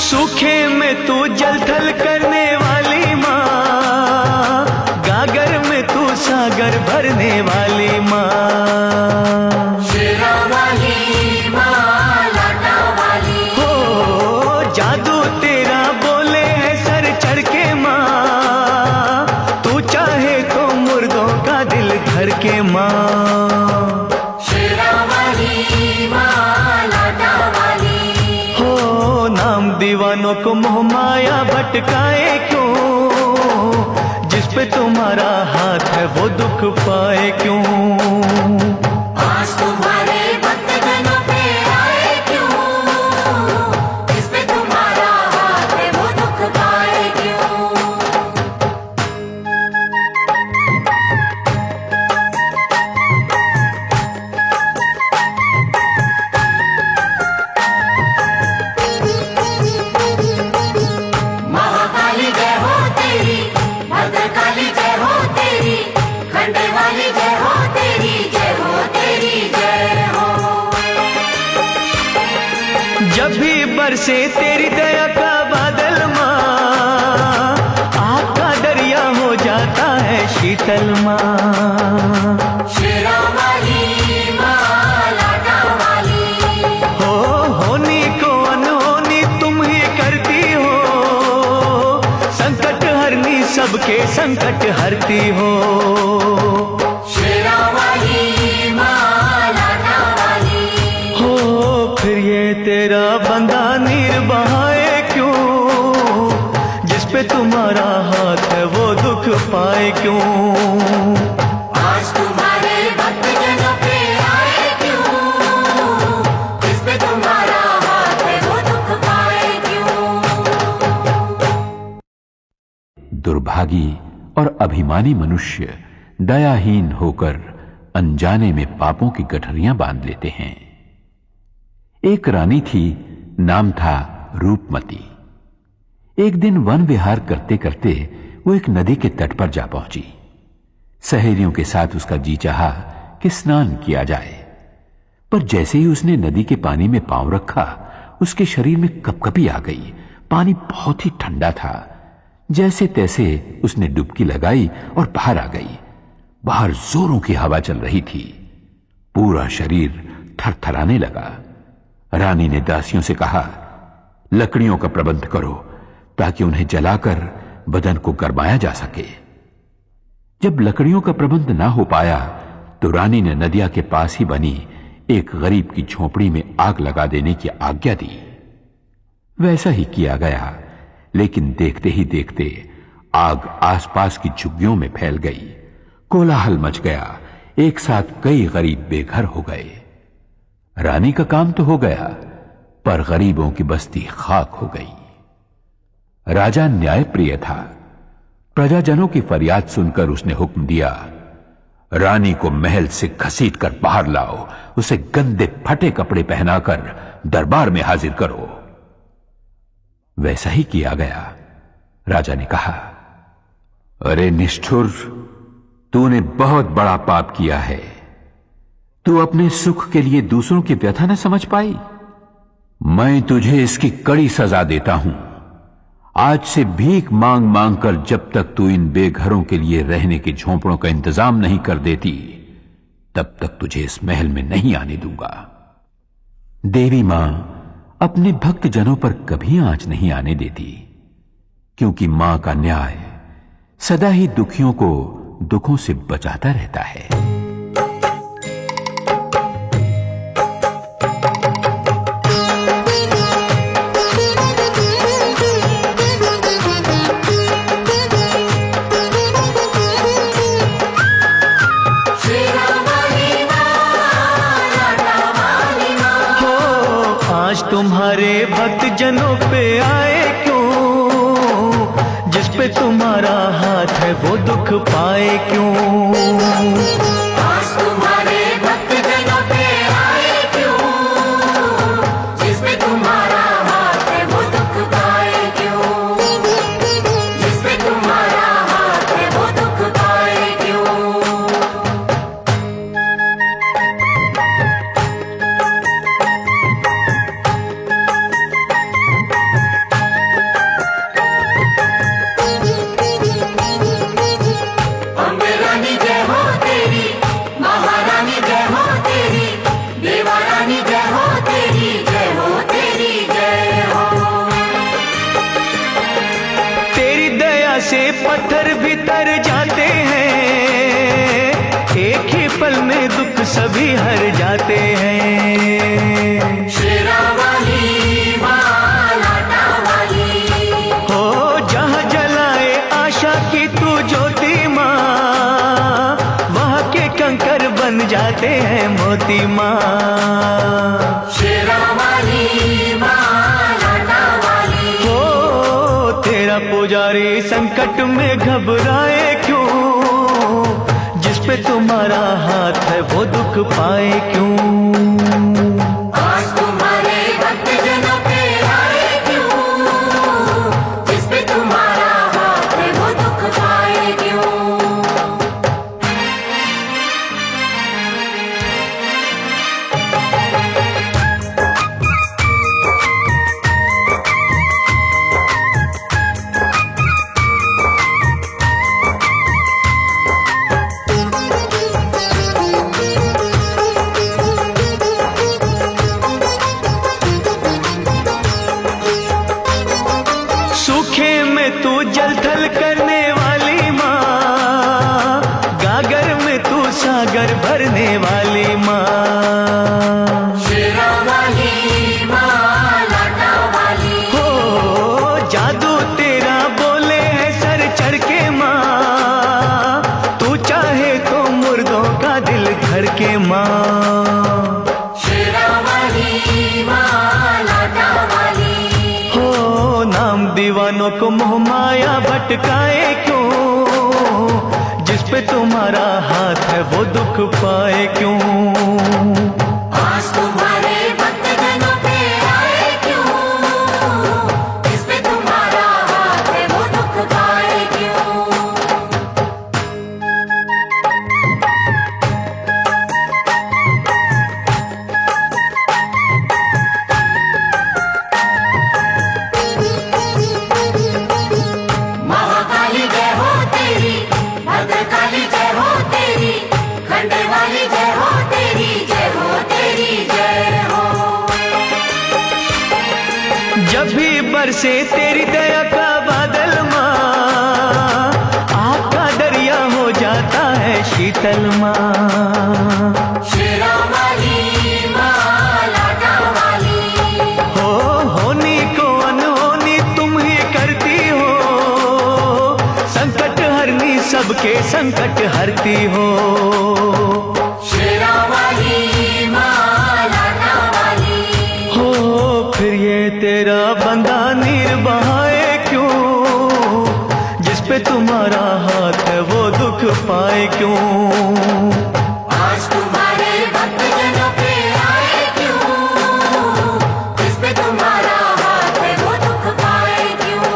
सूखे में तू जल थल करने वाली माँ, गागर में तू सागर भरने वाली माँ। शेरावाली मां लाटा वाली हो, जादू तेरा बोले है सर चढ़ के माँ, तू चाहे तो मुर्दों का दिल धर के माँ। शेरावाली मां लाटा वाली हो, नाम दीवानों को मोह माया भटकाए क्यों, वो दुख पाए क्यों। आज तुम्हारे भक्तजनों पे आए क्यों, इस पे तुम्हारा हाथ है वो दुख पाए क्यों। महाकाली जय हो तेरी, भद्रकाली जय हो तेरी, खंडे वाली जय हो तेरी, जय हो तेरी जय हो। जब भी बरसे तेरी दया का बादल माँ, आग का दरिया हो जाता है शीतल माँ। शेरा वाली माँ, लाटा वाली, होनी को अनहोनी तुम ही करती हो, संकट हरनी सबके संकट हरती हो। शेरा वाली माँ, लाटा वाली, हो फिर ये तेरा बंदा नीर बहाए क्यों, जिस पे तुम्हारा हाथ है वो दुख पाए क्यों। आज तुम्हारे भक्तजनों पे आए क्यों, इस पे तुम्हारा हाथ है वो दुख पाए क्यों। दुर्भागी और अभिमानी मनुष्य दयाहीन होकर अनजाने में पापों की गठरियां बांध लेते हैं। एक रानी थी, नाम था रूपमती। एक दिन वन विहार करते करते वो एक नदी के तट पर जा पहुंची। सहेलियों के साथ उसका जी चाहा कि स्नान किया जाए, पर जैसे ही उसने नदी के पानी में पांव रखा, उसके शरीर में कपकपी आ गई। पानी बहुत ही ठंडा था। जैसे तैसे उसने डुबकी लगाई और बाहर आ गई। बाहर जोरों की हवा चल रही थी। पूरा शरीर थरथराने लगा। रानी ने दासियों से कहा, लकड़ियों का प्रबंध करो ताकि उन्हें जलाकर बदन को गरमाया जा सके। जब लकड़ियों का प्रबंध ना हो पाया तो रानी ने नदिया के पास ही बनी एक गरीब की झोपड़ी में आग लगा देने की आज्ञा दी। वैसा ही किया गया, लेकिन देखते ही देखते आग आसपास की झुग्गियों में फैल गई। कोलाहल मच गया। एक साथ कई गरीब बेघर हो गए। रानी का काम तो हो गया, पर गरीबों की बस्ती खाक हो गई। राजा न्यायप्रिय था। प्रजाजनों की फरियाद सुनकर उसने हुक्म दिया, रानी को महल से घसीटकर बाहर लाओ, उसे गंदे फटे कपड़े पहनाकर दरबार में हाजिर करो। वैसा ही किया गया। राजा ने कहा, अरे निष्ठुर, तूने बहुत बड़ा पाप किया है। तू अपने सुख के लिए दूसरों की व्यथा न समझ पाई। मैं तुझे इसकी कड़ी सजा देता हूं। आज से भीख मांग मांग कर जब तक तू इन बेघरों के लिए रहने के झोंपड़ों का इंतजाम नहीं कर देती, तब तक तुझे इस महल में नहीं आने दूंगा। देवी मां अपने भक्त जनों पर कभी आंच नहीं आने देती, क्योंकि मां का न्याय सदा ही दुखियों को दुखों से बचाता रहता है। तुम्हारे भक्त जनों पे आए क्यों, जिस पे तुम्हारा हाथ है वो दुख पाए क्यों। आज तुम्हारे भक्त जनों पे आए क्यों, जिस पे तुम्हारा हाथ है वो दुख पाए क्यों, जिस पे तुम्हारा हाथ है वो दुख पाए क्यों। से पत्थर भी तर जाते हैं, एक ही पल में दुख सभी हर जाते हैं। शेरा वाली मां, लाटा वाली, हो जहां जलाए आशा की तू ज्योति मां, जाते हैं मोती माँ। शेरा वाली माँ लाटा वाली, ओ तेरा पुजारी संकट में घबराए क्यों, जिस पे तुम्हारा हाथ है वो दुख पाए क्यों। आज तुम्हारे भक्त जनों पे आए क्यों, जिस पे तुम्हारा हाथ है वो दुख पाए क्यों। सूखे में तू जल थल करने वाली माँ, गागर में तू सागर भरने वाली माँ। शेरा वाली माँ लाटा वाली, हो जादू तेरा बोले है सर चढ़ के माँ, तू चाहे तो मुर्दों का दिल धड़ के माँ। शेरा वाली माँ लाटा वाली, हो नाम दीवानों को मोह माया भटकाए क्यों, जिस पे तुम्हारा हाथ है वो दुख पाए क्यों। आज तुम्हारे भक्त जनों पे आए क्यों, जिस पे तुम्हारा हाथ है वो दुख पाए क्यों। महाकाली जय हो तेरी, भद्रकाली जय हो तेरी, खंडे वाली जय हो तेरी, जय हो तेरी जय हो। जब भी बरसे तेरी दया का बादल माँ, आग का दरिया हो जाता है शीतल माँ। शेरा वाली माँ लाटा वाली, हो होनी को अनहोनी तुम ही करती हो, संकट हरनी सबके संकट हरती हो। शेरा वाली माँ लाटा वाली, हो फिर ये तेरा बंदा नीर बहाए क्यों, जिस पे तुम्हारा हाथ है वो दुख पाए क्यों। आज तुम्हारे भक्त जनों पे आए क्यों, जिस पे तुम्हारा हाथ है वो दुख पाए क्यों।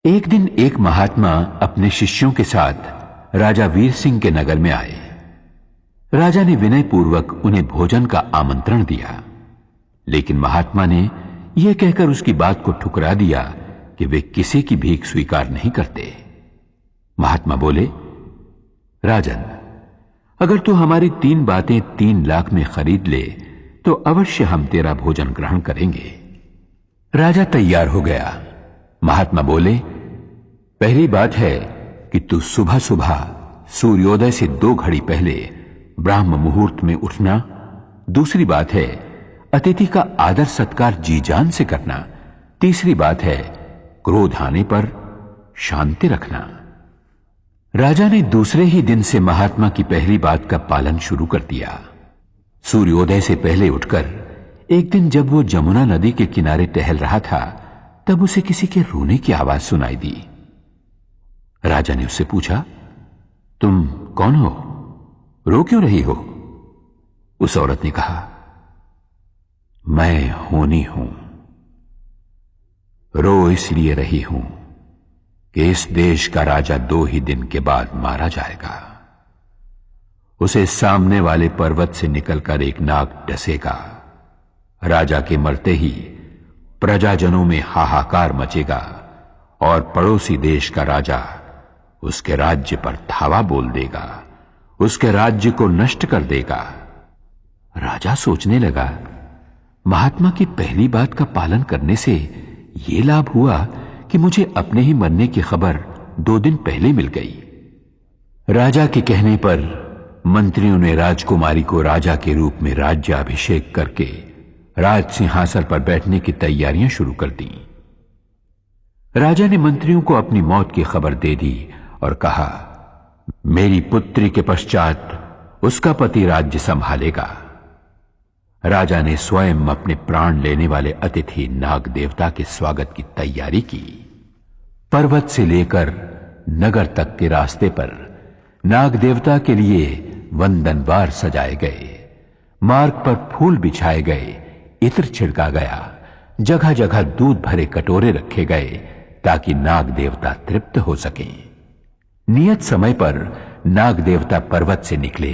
एक दिन एक महात्मा अपने शिष्यों के साथ राजा वीर सिंह के नगर में आए। राजा ने विनय पूर्वक उन्हें भोजन का आमंत्रण दिया, लेकिन महात्मा ने यह कहकर उसकी बात को ठुकरा दिया कि वे किसी की भीख स्वीकार नहीं करते। महात्मा बोले, राजन, अगर तू हमारी 3 बातें 3 लाख में खरीद ले तो अवश्य हम तेरा भोजन ग्रहण करेंगे। राजा तैयार हो गया। महात्मा बोले, पहली बात है कि तू सुबह सुबह सूर्योदय से 2 घड़ी पहले ब्राह्म मुहूर्त में उठना। दूसरी बात है अतिथि का आदर सत्कार जी जान से करना। तीसरी बात है क्रोध आने पर शांति रखना। राजा ने दूसरे ही दिन से महात्मा की पहली बात का पालन शुरू कर दिया। सूर्योदय से पहले उठकर एक दिन जब वो जमुना नदी के किनारे टहल रहा था, तब उसे किसी के रोने की आवाज सुनाई दी। राजा ने उससे पूछा, तुम कौन हो? रो क्यों रही हो? उस औरत ने कहा, मैं होनी हूं। रो इसलिए रही हूं कि इस देश का राजा 2 ही दिन के बाद मारा जाएगा। उसे सामने वाले पर्वत से निकलकर एक नाग डसेगा। राजा के मरते ही प्रजाजनों में हाहाकार मचेगा और पड़ोसी देश का राजा उसके राज्य पर धावा बोल देगा, उसके राज्य को नष्ट कर देगा। राजा सोचने लगा, महात्मा की पहली बात का पालन करने से यह लाभ हुआ कि मुझे अपने ही मरने की खबर 2 दिन पहले मिल गई। राजा के कहने पर मंत्रियों ने राजकुमारी को राजा के रूप में राज्याभिषेक करके राज सिंहासन पर बैठने की तैयारियां शुरू कर दी। राजा ने मंत्रियों को अपनी मौत की खबर दे दी और कहा, मेरी पुत्री के पश्चात उसका पति राज्य संभालेगा। राजा ने स्वयं अपने प्राण लेने वाले अतिथि नाग देवता के स्वागत की तैयारी की। पर्वत से लेकर नगर तक के रास्ते पर नाग देवता के लिए वंदनवार सजाए गए, मार्ग पर फूल बिछाए गए, इत्र छिड़का गया, जगह जगह दूध भरे कटोरे रखे गए ताकि नाग देवता तृप्त हो सकें। नियत समय पर नाग देवता पर्वत से निकले,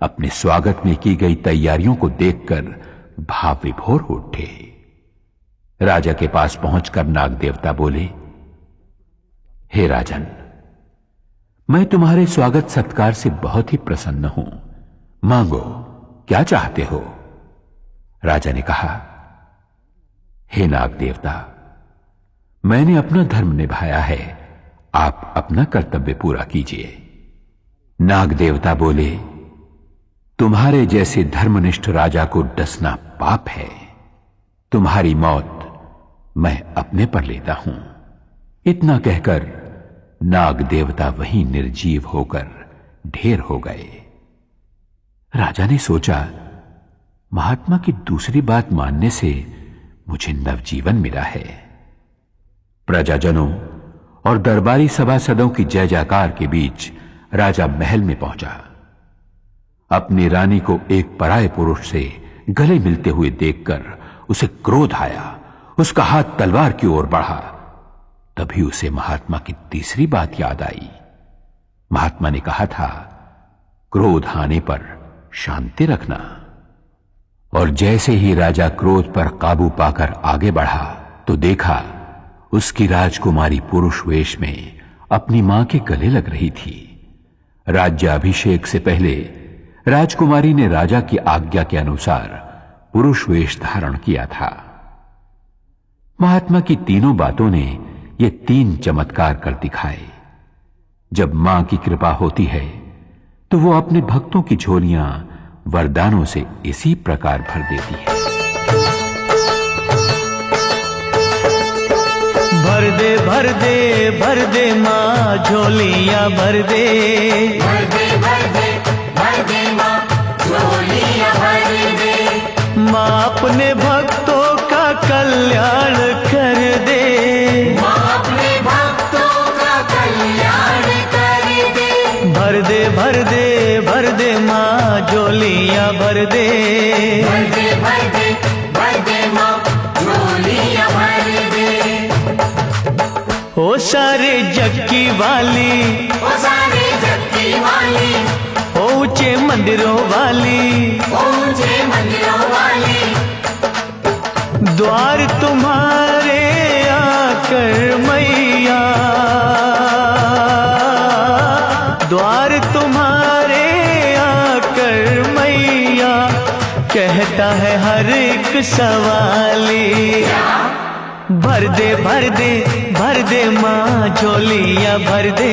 अपने स्वागत में की गई तैयारियों को देखकर भाव विभोर हो उठे। राजा के पास पहुंचकर नाग देवता बोले, हे राजन, मैं तुम्हारे स्वागत सत्कार से बहुत ही प्रसन्न हूं। मांगो, क्या चाहते हो? राजा ने कहा, हे नाग देवता, मैंने अपना धर्म निभाया है, आप अपना कर्तव्य पूरा कीजिए। नाग देवता बोले, तुम्हारे जैसे धर्मनिष्ठ राजा को डसना पाप है। तुम्हारी मौत मैं अपने पर लेता हूं। इतना कहकर नाग देवता वहीं निर्जीव होकर ढेर हो गए। राजा ने सोचा, महात्मा की दूसरी बात मानने से मुझे नवजीवन मिला है। प्रजाजनों और दरबारी सभासदों की जय जयकार के बीच राजा महल में पहुंचा। अपनी रानी को एक पराये पुरुष से गले मिलते हुए देखकर उसे क्रोध आया। उसका हाथ तलवार की ओर बढ़ा। तभी उसे महात्मा की तीसरी बात याद आई। महात्मा ने कहा था, क्रोध आने पर शांति रखना। और जैसे ही राजा क्रोध पर काबू पाकर आगे बढ़ा तो देखा उसकी राजकुमारी पुरुष वेश में अपनी मां के गले लग रही थी। राज्याभिषेक से पहले राजकुमारी ने राजा की आज्ञा के अनुसार पुरुष वेश धारण किया था। महात्मा की तीनों बातों ने ये 3 चमत्कार कर दिखाए। जब मां की कृपा होती है तो वो अपने भक्तों की झोलियां वरदानों से इसी प्रकार भर देती है। भर दे भर दे भर दे माँ झोलियां भर दे, भर दे भर दे भर दे माँ झोलियां भर दे। माँ अपने भक्तों का कल्याण कर दे, माँ अपने भक्तों का कल्याण कर दे। भर दे भर दे भर दे माँ झोलियां भर दे, भर दे भर दे भर दे माँ झोलियां भर दे। ओ सारे जग की वाली, ओ सारे जग की वाली, ओ ऊंचे मंदिरों वाली, ऊंचे मंदिरों वाली। द्वार तुम्हारे आकर मैया, द्वार तुम्हारे आकर मैया, कहता है हर एक सवाली। भर दे भर दे भर दे माँ झोलियां भर दे,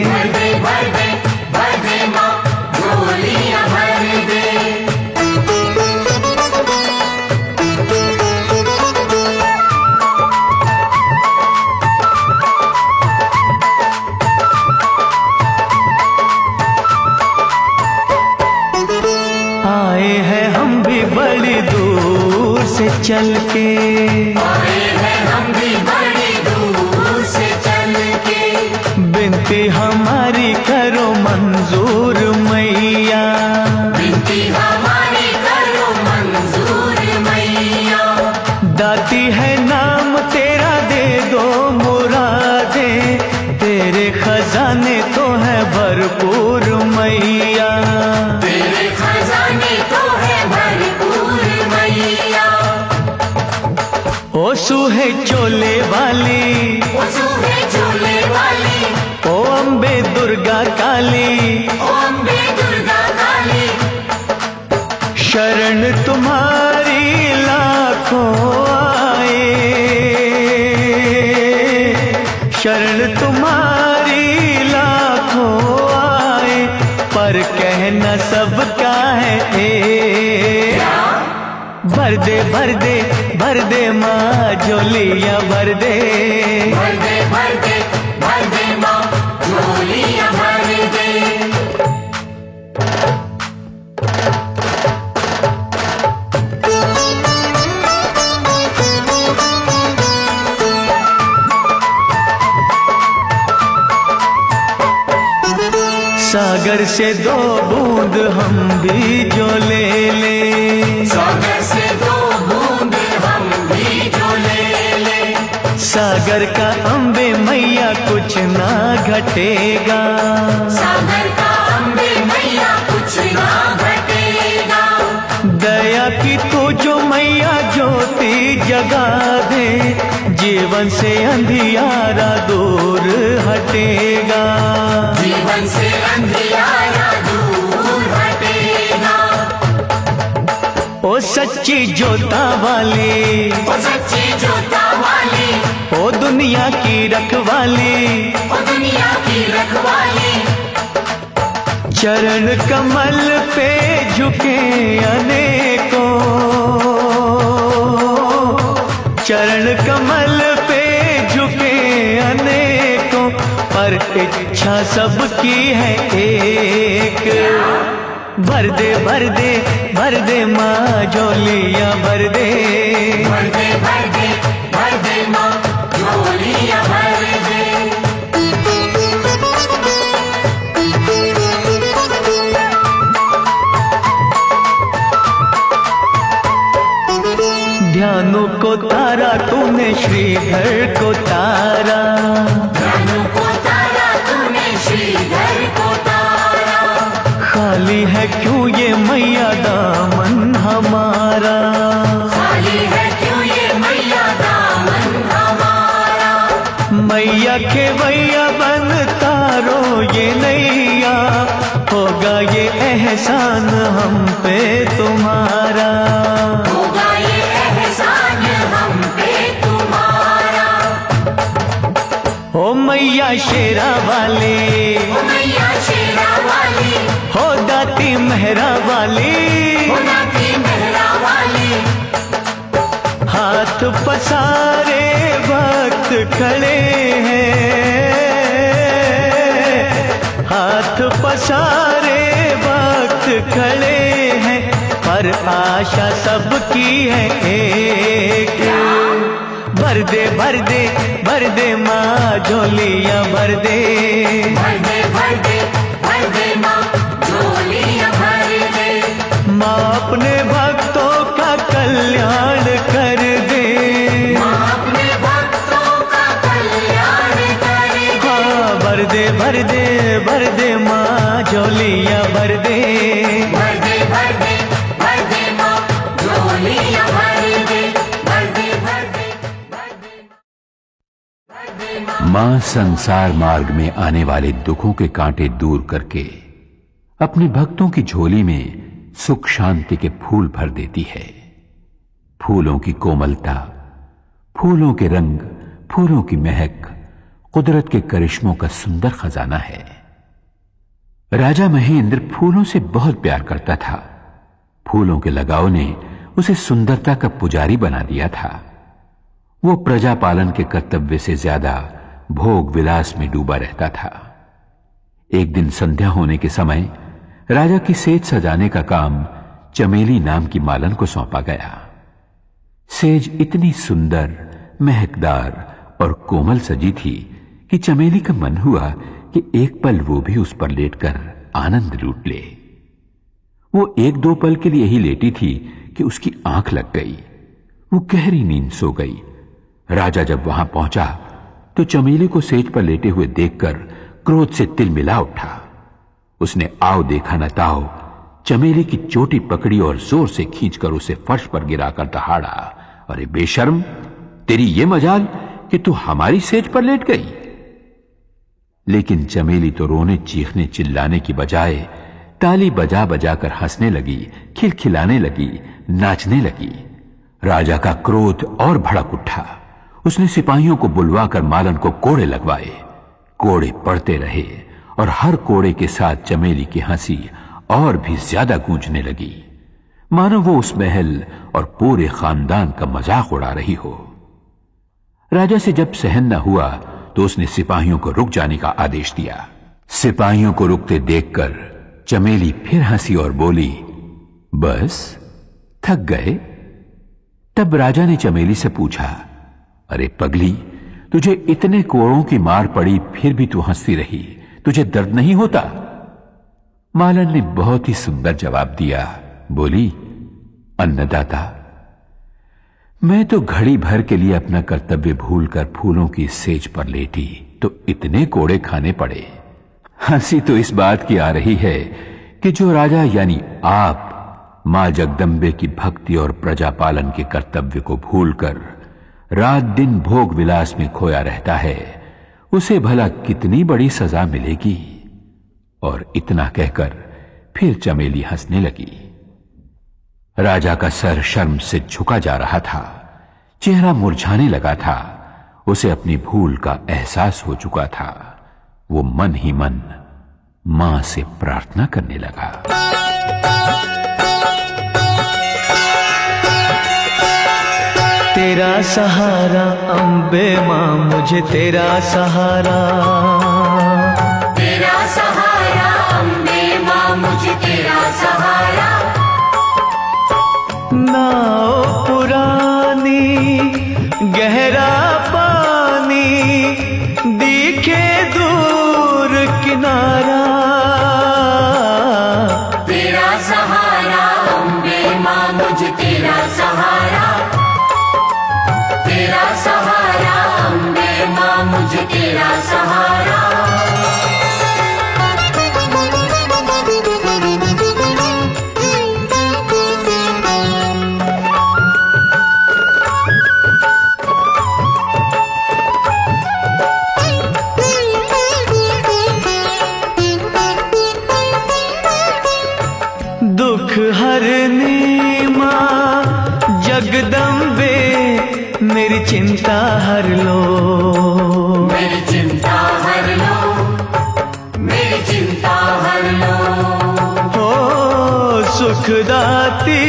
भर दे भर दे भर दे माँ झोलियां भर दे। आए हैं हम भी बड़ी दूर से चल के, आए हैं हम भी बड़ी दूर से चल के। बिनती हमारी करो मंजूर मैया, बिनती हमारी करो मंजूर मैया। दाती है नाम तेरा दे दो मुरादे, तेरे खजाने तो है भरपूर मैया, तेरे खजाने तो है भरपूर मैया। ओ सूहे चोले वाली, ओ सूहे झोले वाली, ओ अम्बे दुर्गा काली, ओ अम्बे दुर्गा काली। शरण तुम्हारी लाखों आए, शरण तुम्हारी लाखों आए, पर कहना सबका है एक। भर दे भर दे भर दे माँ झोलियां भर दे, भर दे भर दे भर दे माँ झोलियां भर दे। सागर से 2 बूंद हम भी जो ले ले, सागर से 2 बूंद हम भी जो ले ले, सागर का अम्बे मैया कुछ ना घटेगा, सागर का अम्बे मैया कुछ ना घटेगा। दया की तू जो मैया ज्योति जगा दे, जीवन से अंधियारा दूर हटेगा, जीवन से अंधियारा दूर हटेगा। ओ सच्ची जोता वाली, ओ सच्ची जोता वाली, ओ दुनिया की रखवाली, ओ दुनिया की रखवाली, चरण कमल पे झुके अनेकों, चरण कमल पे झुके अनेकों, पर इच्छा सबकी है एक। भर दे भर दे भर दे माँ झोलियाँ भर दे, भर दे भर दे भर दे माँ झोलियाँ भर दे। ध्यानों को तारा तूने श्रीधर को तारा, ध्यानों को तारा तूने श्रीधर को तारा, खाली है क्यों ये मैया दामन हमारा, खाली है क्यों ये मैया दामन हमारा। मैया के भैया बन तारो ये नैया, होगा ये एहसान हम पे तुम्हारा, होगा ये एहसान हम पे तुम्हारा। हो मैया शेरा वाली, ओ मैया शेरा वाली, हो दाती मेहरा वाली, ओ नाती मेहरा वाली, हाथ पसारे वक्त खड़े हैं, हाथ पसारे वक्त खड़े हैं, पर आशा सबकी है एक। भर दे भर दे भर दे माँ झोलियाँ भर दे, भर दे भर दे भर दे माँ झोलियाँ भर दे। माँ अपने भक्तों का कल्याण कर दे, माँ अपने भक्तों का कल्याण कर दे। हाँ भर दे भर दे भर दे माँ झोलियाँ भर दे, भर दे भर दे भर दे माँ झोलियाँ भर दे, भर दे भर दे भर दे भर दे माँ। मां संसार मार्ग में आने वाले दुखों के कांटे दूर करके अपने भक्तों की झोली में सुख शांति के फूल भर देती है। फूलों की कोमलता, फूलों के रंग, फूलों की महक कुदरत के करिश्मों का सुंदर खजाना है। राजा महेंद्र फूलों से बहुत प्यार करता था। फूलों के लगाव ने उसे सुंदरता का पुजारी बना दिया था। वो प्रजा पालन के कर्तव्य से ज्यादा भोग विलास में डूबा रहता था। एक दिन संध्या होने के समय राजा की सेज सजाने का काम चमेली नाम की मालन को सौंपा गया। सेज इतनी सुंदर, महकदार और कोमल सजी थी कि चमेली का मन हुआ कि एक पल वो भी उस पर लेटकर आनंद लूट ले। वो 1-2 पल के लिए ही लेटी थी कि उसकी आंख लग गई। वो गहरी नींद सो गई। राजा जब वहां पहुंचा तो चमेली को सेज पर लेटे हुए देखकर क्रोध से तिलमिला उठा। उसने आओ देखा न ताओ चमेली की चोटी पकड़ी और जोर से खींचकर उसे फर्श पर गिराकर दहाड़ा, अरे बेशर्म, तेरी ये मजाल कि तू हमारी सेज पर लेट गई। लेकिन चमेली तो रोने चीखने चिल्लाने की बजाय ताली बजा बजा कर हंसने लगी, खिलखिलाने लगी, नाचने लगी। राजा का क्रोध और भड़क उठा। उसने सिपाहियों को बुलवाकर मालन को कोड़े लगवाए। कोड़े पड़ते रहे और हर कोड़े के साथ चमेली की हंसी और भी ज्यादा गूंजने लगी, मानो वो उस महल और पूरे खानदान का मजाक उड़ा रही हो। राजा से जब सहन न हुआ तो उसने सिपाहियों को रुक जाने का आदेश दिया। सिपाहियों को रुकते देखकर चमेली फिर हंसी और बोली, बस थक गए? तब राजा ने चमेली से पूछा, अरे पगली, तुझे इतने कोड़ों की मार पड़ी फिर भी तू हंसती रही, तुझे दर्द नहीं होता? मालन ने बहुत ही सुंदर जवाब दिया। बोली, अन्नदाता, मैं तो घड़ी भर के लिए अपना कर्तव्य भूलकर फूलों की सेज पर लेटी तो इतने कोड़े खाने पड़े। हंसी तो इस बात की आ रही है कि जो राजा यानी आप मां जगदम्बे की भक्ति और प्रजा पालन के कर्तव्य को भूलकर रात दिन भोग विलास में खोया रहता है, उसे भला कितनी बड़ी सजा मिलेगी। और इतना कहकर फिर चमेली हंसने लगी। राजा का सर शर्म से झुका जा रहा था, चेहरा मुरझाने लगा था। उसे अपनी भूल का एहसास हो चुका था। वो मन ही मन मां से प्रार्थना करने लगा। तेरा सहारा अम्बे मां, मुझे तेरा सहारा। तेरा सहारा अम्बे मां, मुझे तेरा सहारा। नाव पुरानी गहरा पानी, दिखे दूर किनारा। तेरा सहारा अम्बे मां, मुझे तेरा सहारा। तेरा सहारा अम्बे मां, मुझे तेरा सहारा। दुख हरनी मां जगदम्बे, मेरी चिंता हर लो। मेरी चिंता हर लो, मेरी चिंता हर लो। हो सुखदाती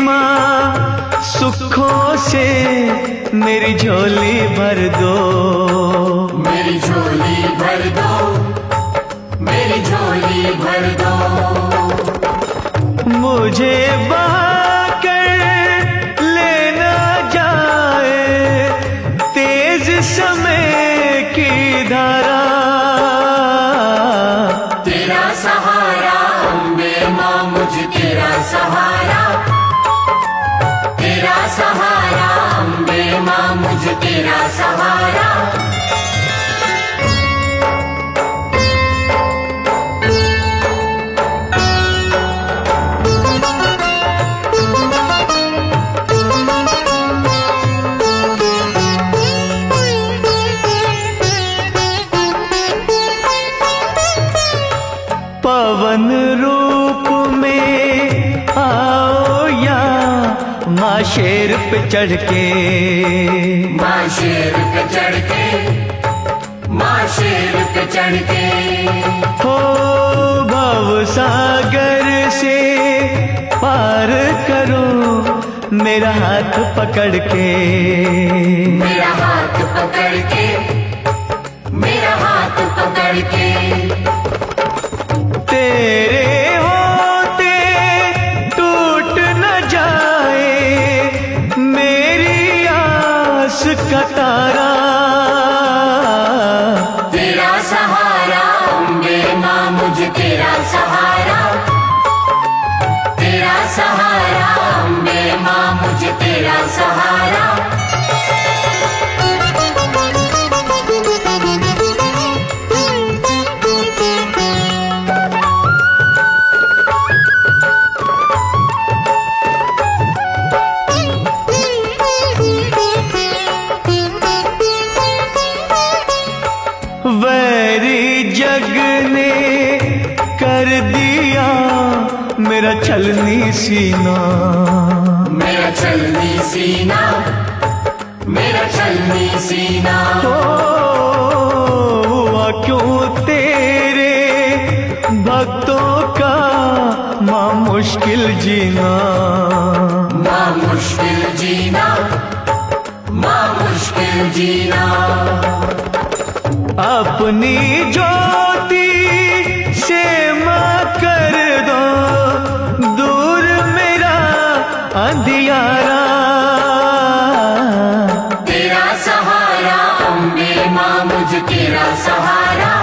मां, सुखों से मेरी झोली भर दो। मेरी झोली भर दो, मेरी झोली भर दो। मुझे बहाकर लेना जाए तेज समय की धारा। तेरा सहारा अम्बे मां, मुझे तेरा सहारा। तेरा सहारा अम्बे मां, मुझे तेरा सहारा। पवन रूप में आओ या मां शेर पे चढ़ के। मां शेर पे चढ़ के, मां शेर पे चढ़ के। हो भव सागर से पार करो मेरा हाथ पकड़ के। मेरा हाथ पकड़ के, मेरा हाथ पकड़ के। तेरे होते टूट न जाए मेरी आस का तारा। तेरा सहारा अम्बे मां, मुझे तेरा सहारा। तेरा सहारा अम्बे मां, मुझे तेरा सहारा। वैरी जग ने कर दिया मेरा छलनी सीना। मेरा छलनी सीना, मेरा छलनी सीना। हो हुआ क्यों तेरे भक्तों का मां मुश्किल जीना। मां मुश्किल जीना, मां मुश्किल जीना। अपनी ज्योति से मां कर दो दूर मेरा अंधियारा। तेरा सहारा अम्बे मां, मुझे तेरा सहारा।